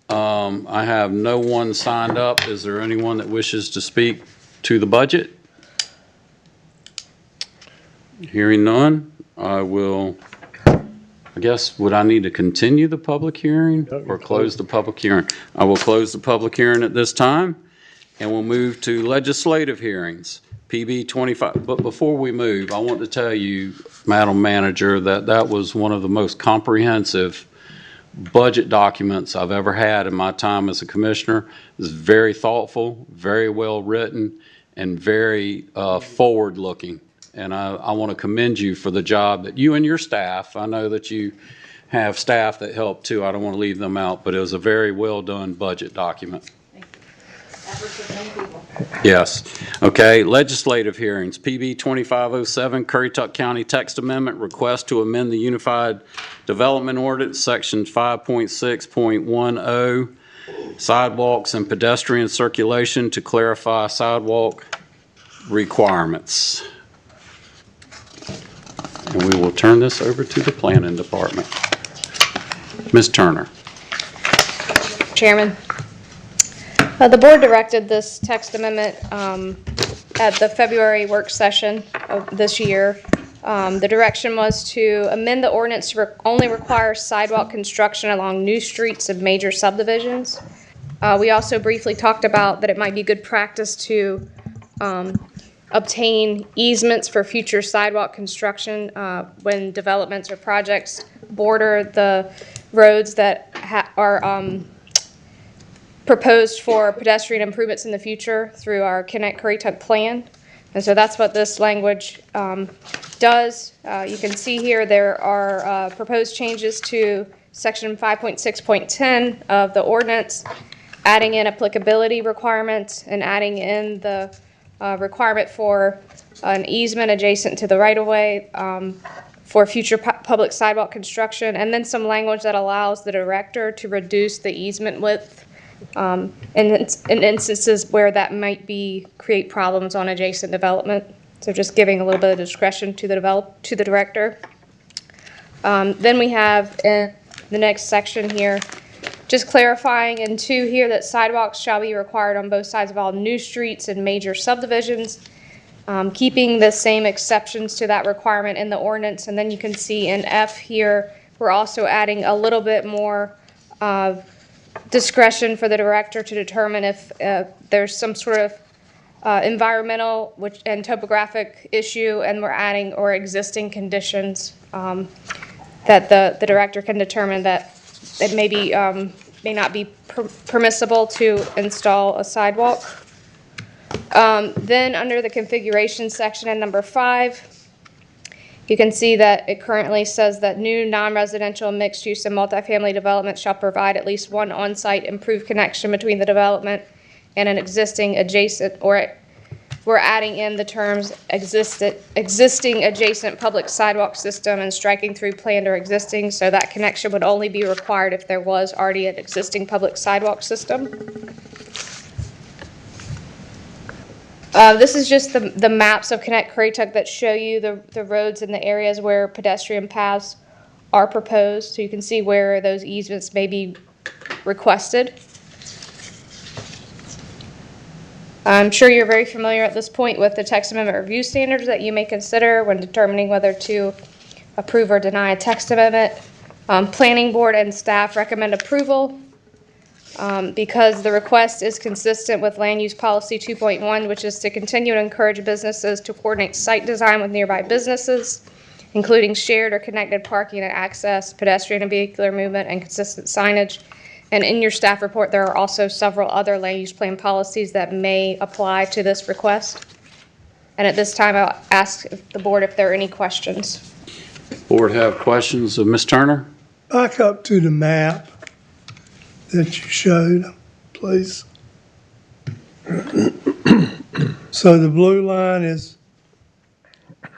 I have no one signed up. Is there anyone that wishes to speak to the budget? Hearing none, I guess, would I need to continue the public hearing or close the public hearing? I will close the public hearing at this time, and we'll move to legislative hearings, PB 25. But before we move, I want to tell you, Madam Manager, that that was one of the most comprehensive budget documents I've ever had in my time as a commissioner. It's very thoughtful, very well written, and very forward-looking. And I want to commend you for the job that you and your staff, I know that you have staff that help too, I don't want to leave them out, but it was a very well-done budget document. Yes. Okay, legislative hearings, PB 2507, Currituck County Text Amendment, request to amend the Unified Development Ordinance, Section 5.6.10, sidewalks and pedestrian circulation to clarify sidewalk requirements. And we will turn this over to the planning department. Ms. Turner. Chairman. The board directed this text amendment at the February work session of this year. The direction was to amend the ordinance to only require sidewalk construction along new streets of major subdivisions. We also briefly talked about that it might be good practice to obtain easements for future sidewalk construction when developments or projects border the roads that are proposed for pedestrian improvements in the future through our Connect Currituck plan. And so that's what this language does. You can see here there are proposed changes to section 5.6.10 of the ordinance, adding in applicability requirements and adding in the requirement for an easement adjacent to the right-of-way for future public sidewalk construction, and then some language that allows the director to reduce the easement width in instances where that might create problems on adjacent development. So just giving a little bit of discretion to the director. Then we have in the next section here, just clarifying in 2 here that sidewalks shall be required on both sides of all new streets and major subdivisions, keeping the same exceptions to that requirement in the ordinance. And then you can see in F here, we're also adding a little bit more discretion for the director to determine if there's some sort of environmental and topographic issue, and we're adding or existing conditions that the director can determine that it may not be permissible to install a sidewalk. Then under the configuration section in number 5, you can see that it currently says that new non-residential mixed-use and multifamily developments shall provide at least one on-site improved connection between the development and an existing adjacent or we're adding in the terms existing adjacent public sidewalk system and striking through planned or existing, so that connection would only be required if there was already an existing public sidewalk system. This is just the maps of Connect Currituck that show you the roads and the areas where pedestrian paths are proposed, so you can see where those easements may be requested. I'm sure you're very familiar at this point with the text amendment review standards that you may consider when determining whether to approve or deny a text amendment. Planning board and staff recommend approval because the request is consistent with Land Use Policy 2.1, which is to continue to encourage businesses to coordinate site design with nearby businesses, including shared or connected parking and access, pedestrian and vehicular movement, and consistent signage. And in your staff report, there are also several other land use plan policies that may apply to this request. And at this time, I'll ask the board if there are any questions. Board have questions of Ms. Turner? Back up to the map that you showed, please. So the blue line is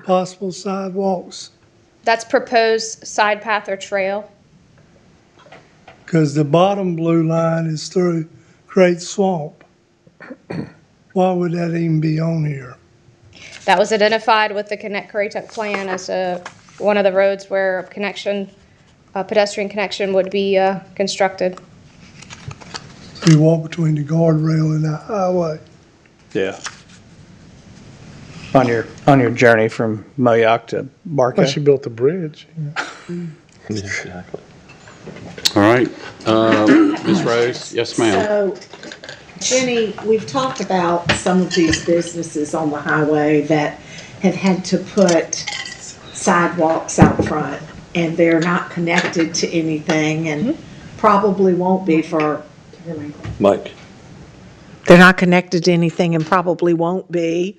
possible sidewalks, That's proposed side path or trail. because the bottom blue line is through Great Swamp. Why would that even be on here? That was identified with the Connect Currituck plan as one of the roads where a pedestrian connection would be constructed. So you walk between the guardrail and the highway. Yeah. On your journey from Moyoc to Barca. Unless you built a bridge. Exactly. All right. Ms. Rose? Yes, ma'am. So, Jenny, we've talked about some of these businesses on the highway that have had to put sidewalks out front, and they're not connected to anything, and probably won't be for, Mike. they're not connected to anything and probably won't be,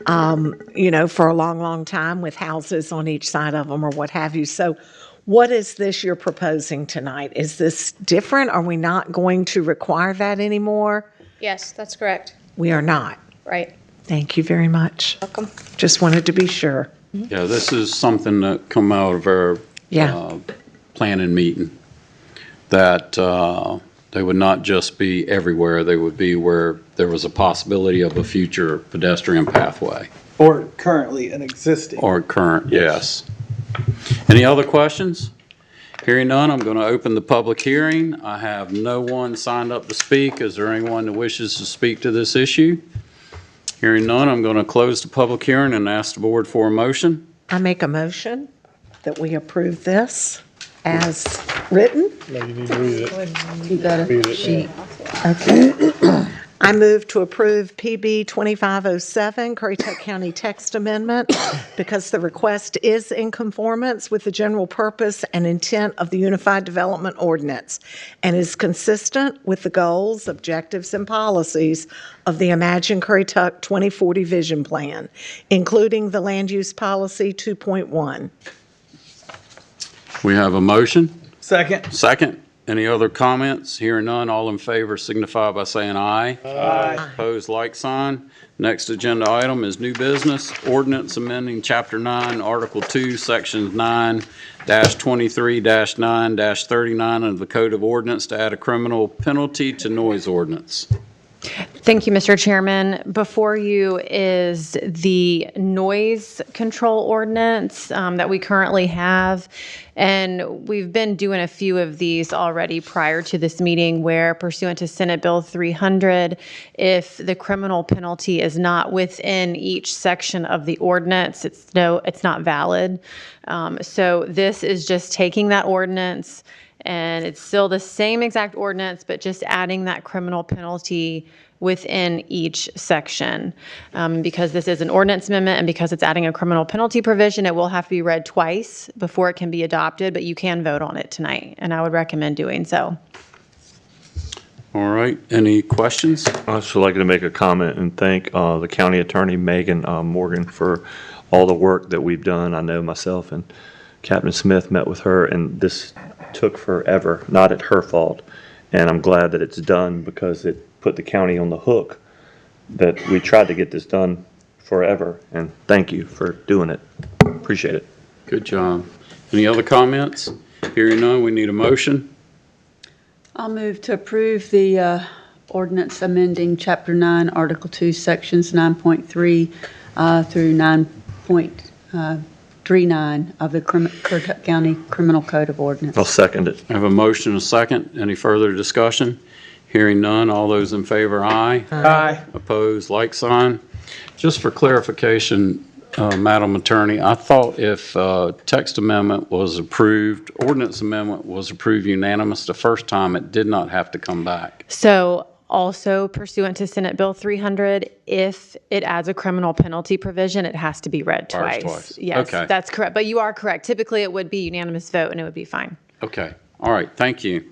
for a long, long time with houses on each side of them or what have you. So what is this you're proposing tonight? Is this different? Are we not going to require that anymore? Yes, that's correct. We are not. Right. Thank you very much. Welcome. Just wanted to be sure. Yeah, this is something that come out of our Yeah. planning meeting, that they would not just be everywhere, they would be where there was a possibility of a future pedestrian pathway. Or currently an existing. Or current, yes. Any other questions? Hearing none, I'm going to open the public hearing. I have no one signed up to speak. Is there anyone that wishes to speak to this issue? Hearing none, I'm going to close the public hearing and ask the board for a motion. I make a motion that we approve this as written. No, you need to read it. You got Read it. Okay. I move to approve PB 2507, Currituck County Text Amendment, because the request is in conformance with the general purpose and intent of the Unified Development Ordinance and is consistent with the goals, objectives, and policies of the Imagine Currituck 2040 Vision Plan, including the Land Use Policy 2.1. We have a motion. Second. Second. Any other comments? Hearing none, all in favor signify by saying aye. Aye. Opposed, like sign. Next agenda item is new business, ordinance amending Chapter 9, Article 2, Sections 9-23-9-39 of the Code of Ordinance to add a criminal penalty to noise ordinance. Thank you, Mr. Chairman. Before you is the noise control ordinance that we currently have. And we've been doing a few of these already prior to this meeting where pursuant to Senate Bill 300, if the criminal penalty is not within each section of the ordinance, it's not valid. So this is just taking that ordinance, and it's still the same exact ordinance, but just adding that criminal penalty within each section. Because this is an ordinance amendment and because it's adding a criminal penalty provision, it will have to be read twice before it can be adopted, but you can vote on it tonight, and I would recommend doing so. All right, any questions? I'd also like to make a comment and thank the county attorney, Megan Morgan, for all the work that we've done. I know myself and Captain Smith met with her, and this took forever, not at her fault. And I'm glad that it's done because it put the county on the hook that we tried to get this done forever, and thank you for doing it. Appreciate it. Good job. Any other comments? Hearing none, we need a motion. I'll move to approve the ordinance amending Chapter 9, Article 2, Sections 9.3 through 9.39 of the Currituck County Criminal Code of Ordinance. I'll second it. I have a motion and a second. Any further discussion? Hearing none, all those in favor, aye. Aye. Opposed, like sign. Just for clarification, Madam Attorney, I thought if text amendment was approved, ordinance amendment was approved unanimous the first time, it did not have to come back. So also pursuant to Senate Bill 300, if it adds a criminal penalty provision, it has to be read Requires twice. twice. Yes, Okay. that's correct. But you are correct. Typically, it would be unanimous vote and it would be fine. Okay, all right, thank you.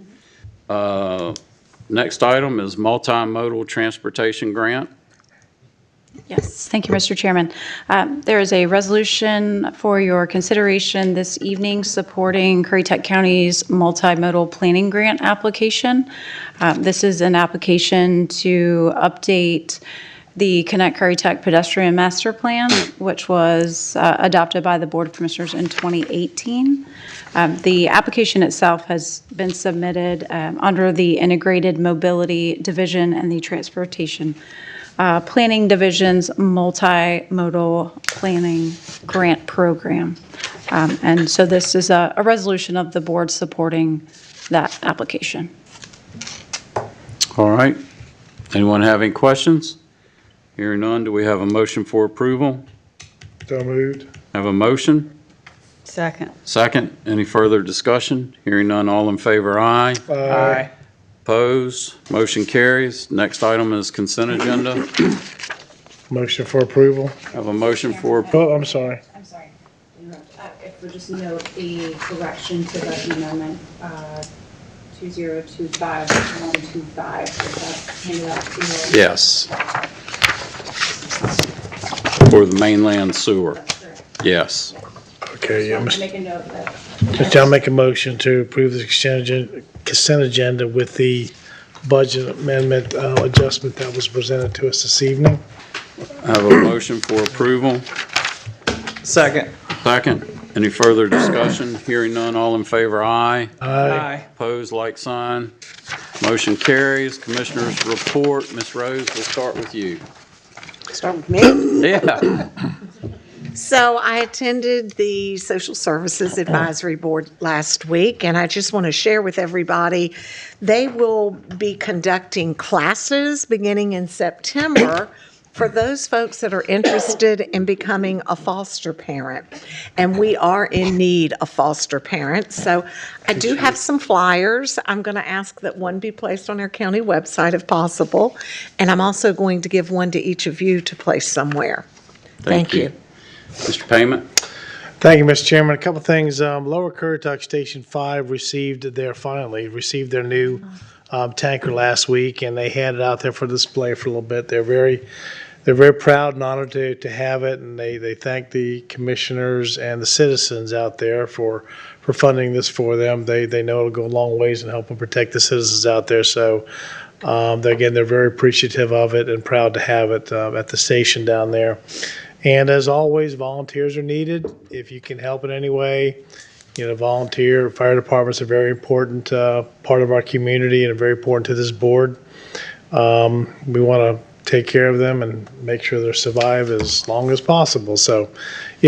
Next item is multimodal transportation grant. Yes, thank you, Mr. Chairman. There is a resolution for your consideration this evening supporting Currituck County's multimodal planning grant application. This is an application to update the Connect Currituck Pedestrian Master Plan, which was adopted by the Board of Commissioners in 2018. The application itself has been submitted under the Integrated Mobility Division and the Transportation Planning Division's Multimodal Planning Grant Program. And so this is a resolution of the board supporting that application. All right, anyone have any questions? Hearing none, do we have a motion for approval? So moved. Have a motion? Second. Second, any further discussion? Hearing none, all in favor, aye. Aye. Opposed, motion carries. Next item is consent agenda. Motion for approval. Have a motion for, Oh, I'm sorry. I'm sorry, if we just note the correction to the amendment, 2025125, that's handed out to you. yes. For the mainland sewer, yes. Okay, yeah, Just make a note that. Mr. I'll make a motion to approve the consent agenda with the budget amendment adjustment that was presented to us this evening. I have a motion for approval. Second. Second, any further discussion? Hearing none, all in favor, aye. Aye. Opposed, like sign. Motion carries. Commissioners report. Ms. Rose, we'll start with you. Start with me. Yeah. So I attended the Social Services Advisory Board last week, and I just want to share with everybody, they will be conducting classes beginning in September for those folks that are interested in becoming a foster parent. And we are in need of foster parents. So I do have some flyers. I'm going to ask that one be placed on our county website if possible. And I'm also going to give one to each of you to place somewhere. Thank you. Mr. Payment? Thank you, Mr. Chairman. A couple things. Lower Currituck Station 5 received their new tanker last week, and they had it out there for display for a little bit. They're very proud and honored to have it, and they thank the commissioners and the citizens out there for funding this for them. They know it'll go a long ways in helping protect the citizens out there. So they're very appreciative of it and proud to have it at the station down there. And as always, volunteers are needed. If you can help in any way, volunteer. Fire departments are a very important part of our community and very important to this board. We want to take care of them and make sure they survive as long as possible. So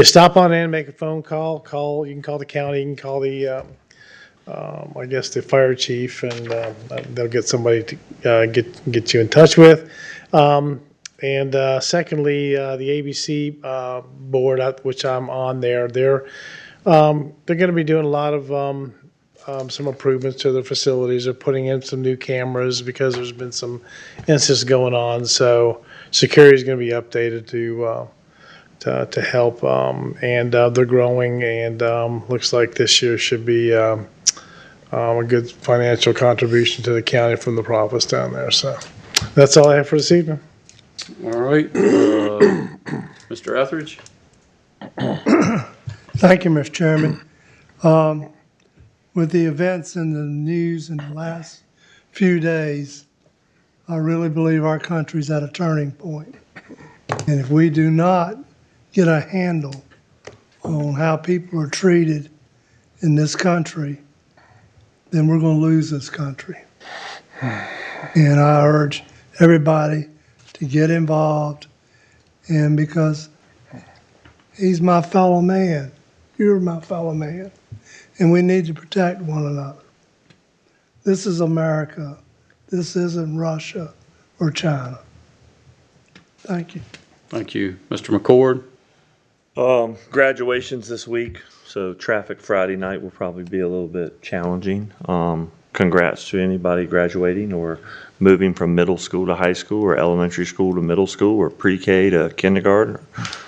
stop on in, make a phone call. You can call the county, you can call the, the fire chief, and they'll get somebody to get you in touch with. And secondly, the ABC board, which I'm on there, they're going to be doing a lot of some improvements to their facilities. They're putting in some new cameras because there's been some incidents going on. So security is going to be updated to help. And they're growing, and looks like this year should be a good financial contribution to the county from the profits down there. So that's all I have for this evening. All right. Mr. Etheridge? Thank you, Mr. Chairman. With the events in the news in the last few days, I really believe our country's at a turning point. And if we do not get a handle on how people are treated in this country, then we're going to lose this country. And I urge everybody to get involved, and because he's my fellow man, you're my fellow man, and we need to protect one another. This is America. This isn't Russia or China. Thank you. Thank you. Mr. McCord? Graduations this week, so traffic Friday night will probably be a little bit challenging. Congrats to anybody graduating or moving from middle school to high school or elementary school to middle school or pre-K to kindergarten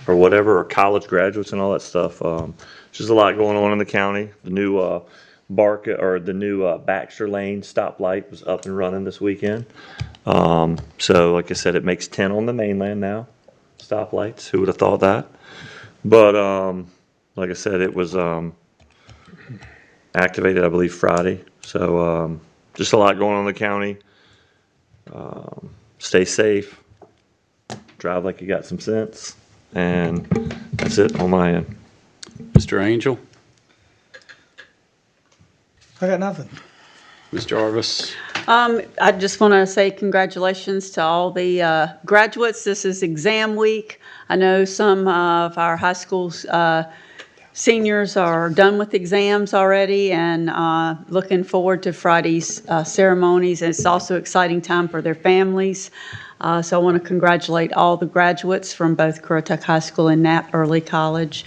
or whatever, or college graduates and all that stuff. Just a lot going on in the county. The new the new Baxter Lane stoplight was up and running this weekend. So like I said, it makes 10 on the mainland now, stoplights. Who would have thought that? But like I said, it was activated, I believe, Friday. So just a lot going on in the county. Stay safe. Drive like you got some sense. And that's it on my end. Mr. Angel? I got nothing. Ms. Jarvis? I just want to say congratulations to all the graduates. This is exam week. I know some of our high schools seniors are done with exams already and looking forward to Friday's ceremonies. And it's also an exciting time for their families. So I want to congratulate all the graduates from both Currituck High School and Knapp Early College.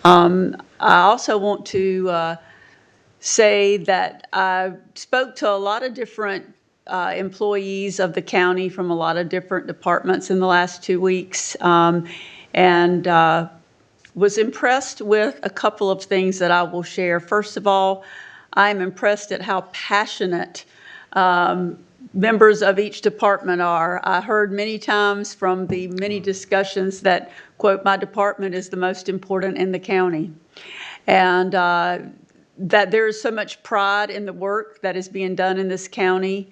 I also want to say that I spoke to a lot of different employees of the county from a lot of different departments in the last 2 weeks, and was impressed with a couple of things that I will share. First of all, I'm impressed at how passionate members of each department are. I heard many times from the many discussions that, quote, my department is the most important in the county. And that there is so much pride in the work that is being done in this county,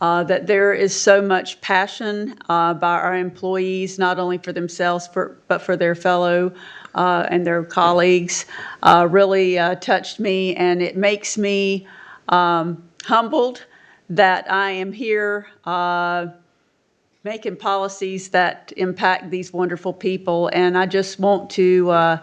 that there is so much passion by our employees, not only for themselves, but for their fellow and their colleagues, really touched me. And it makes me humbled that I am here making policies that impact these wonderful people. And I just want to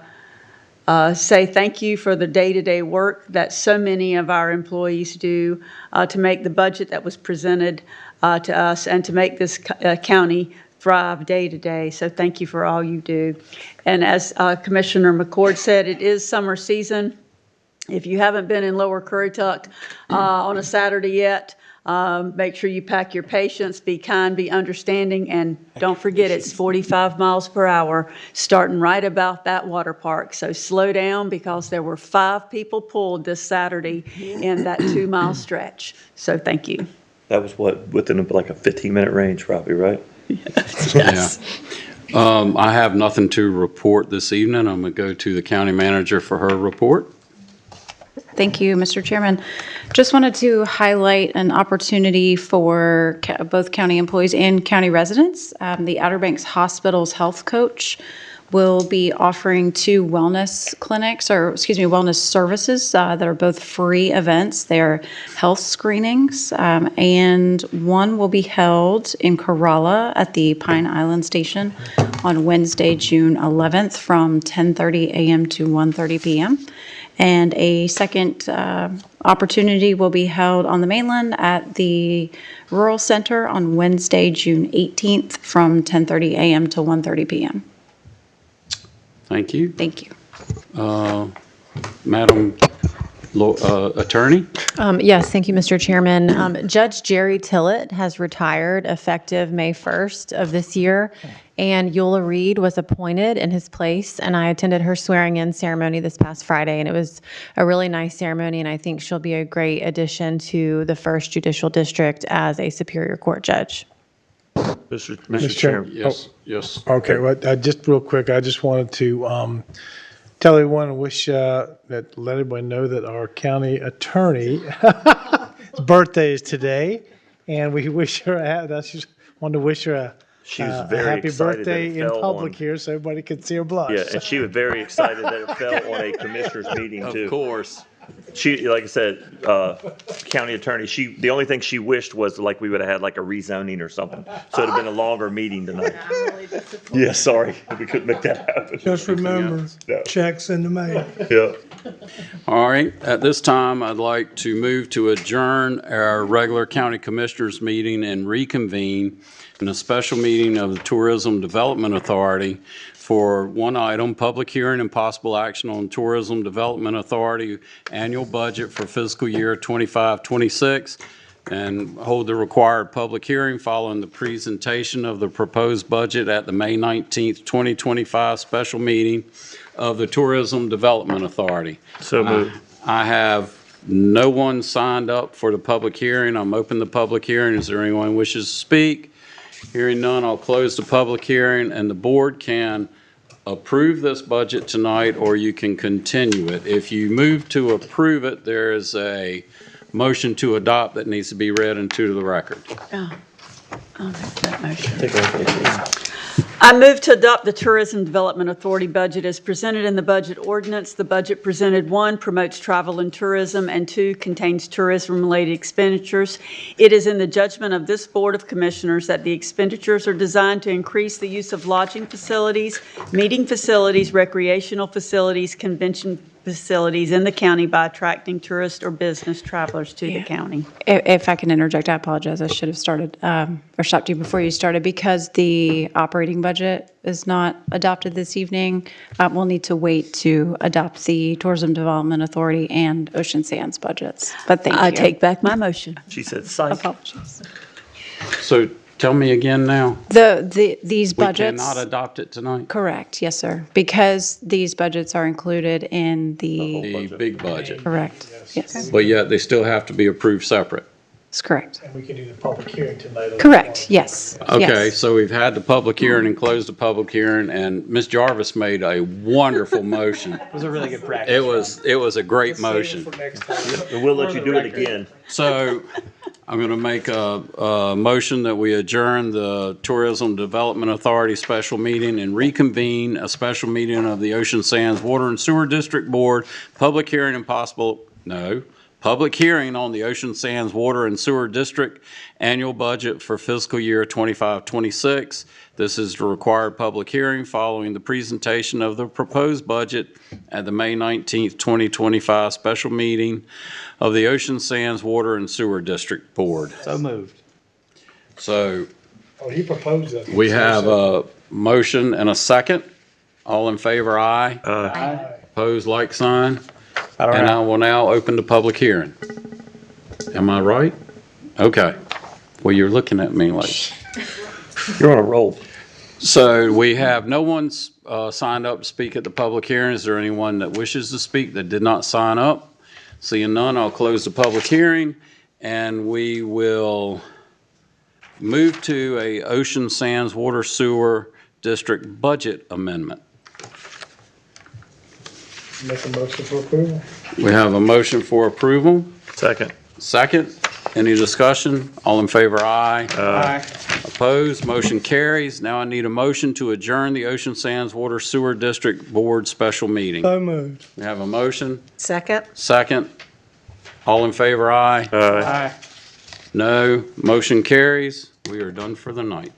say thank you for the day-to-day work that so many of our employees do to make the budget that was presented to us and to make this county thrive day to day. So thank you for all you do. And as Commissioner McCord said, it is summer season. If you haven't been in Lower Currituck on a Saturday yet, make sure you pack your patience, be kind, be understanding, and don't forget it's 45 miles per hour starting right about that water park. So slow down because there were 5 people pulled this Saturday in that 2-mile stretch. So thank you. That was what, within like a 15-minute range probably, right? Yes. I have nothing to report this evening. I'm going to go to the county manager for her report. Thank you, Mr. Chairman. Just wanted to highlight an opportunity for both county employees and county residents. The Outer Banks Hospital's health coach will be offering 2 wellness clinics, or excuse me, wellness services that are both free events. They're health screenings, and one will be held in Corolla at the Pine Island Station on Wednesday, June 11th from 10:30 a.m. to 1:30 p.m. And a second opportunity will be held on the mainland at the Rural Center on Wednesday, June 18th from 10:30 a.m. to 1:30 p.m. Thank you. Thank you. Madam Attorney? Yes, thank you, Mr. Chairman. Judge Jerry Tillett has retired effective May 1st of this year, and Eula Reed was appointed in his place, and I attended her swearing-in ceremony this past Friday, and it was a really nice ceremony, and I think she'll be a great addition to the 1st Judicial District as a Superior Court judge. Mr. Chairman. Yes, yes. Okay, well, just real quick, I just wanted to tell everyone and wish let everybody know that our county attorney, his birthday is today, and we wish her, just wanted to wish her a She was a very happy excited that it birthday in fell public on- here so everybody could see her blush. Yeah, and she was very excited that it fell on a commissioners meeting too. Of course. She, like I said, county attorney, the only thing she wished was like we would have had like a rezoning or something. So it'd have been a longer meeting tonight. Yeah, sorry, we couldn't make that happen. Just remember, No. checks in the mail. Yeah. All right, at this time, I'd like to move to adjourn our regular county commissioners meeting and reconvene in a special meeting of the Tourism Development Authority for one item, public hearing and possible action on Tourism Development Authority annual budget for fiscal year 25-26, and hold the required public hearing following the presentation of the proposed budget at the May 19th, 2025 special meeting of the Tourism Development Authority. So moved. I have no one signed up for the public hearing. I'm open the public hearing. Is there anyone who wishes to speak? Hearing none, I'll close the public hearing, and the board can approve this budget tonight, or you can continue it. If you move to approve it, there is a motion to adopt that needs to be read into the record. I move to adopt the Tourism Development Authority budget as presented in the budget ordinance. The budget presented, 1, promotes travel and tourism, and 2, contains tourism-related expenditures. It is in the judgment of this Board of Commissioners that the expenditures are designed to increase the use of lodging facilities, meeting facilities, recreational facilities, convention facilities in the county by attracting tourist or business travelers to the county. If I can interject, I apologize. I should have started, or stopped you before you started. Because the operating budget is not adopted this evening, we'll need to wait to adopt the Tourism Development Authority and Ocean Sands budgets. But thank you. I take back my motion. She said, psych. Apologies. So tell me again now. These We budgets. cannot adopt it tonight? Correct, yes, sir. Because these budgets are included in the, The big budget. correct, yes, But yet they still have to be approved separate. that's correct. And we can do the public hearing tonight. Correct, yes. Okay, yes. so we've had the public hearing and closed the public hearing, and Ms. Jarvis made a wonderful motion. It was a really good practice. It was a great motion. For next time. And we'll let you do it again. So I'm going to make a motion that we adjourn the Tourism Development Authority special meeting and reconvene a special meeting of the Ocean Sands Water and Sewer District Board, public hearing and public hearing on the Ocean Sands Water and Sewer District annual budget for fiscal year 25-26. This is the required public hearing following the presentation of the proposed budget at the May 19th, 2025 special meeting of the Ocean Sands Water and Sewer District Board. So moved. So Oh, he proposed that. we have a motion and a second. All in favor, aye. Opposed, like sign. I don't And I know. will now open the public hearing. Am I right? Okay. Well, you're looking at me like. You're on a roll. So we have no one's signed up to speak at the public hearing. Is there anyone that wishes to speak that did not sign up? Seeing none, I'll close the public hearing, and we will move to a Ocean Sands Water Sewer District budget amendment. Make a motion for approval. We have a motion for approval. Second. Second, any discussion? All in favor, aye. Aye. Opposed, motion carries. Now I need a motion to adjourn the Ocean Sands Water Sewer District Board special meeting. So moved. We have a motion, Second? second. All in favor, aye. Aye. No, motion carries. We are done for the night.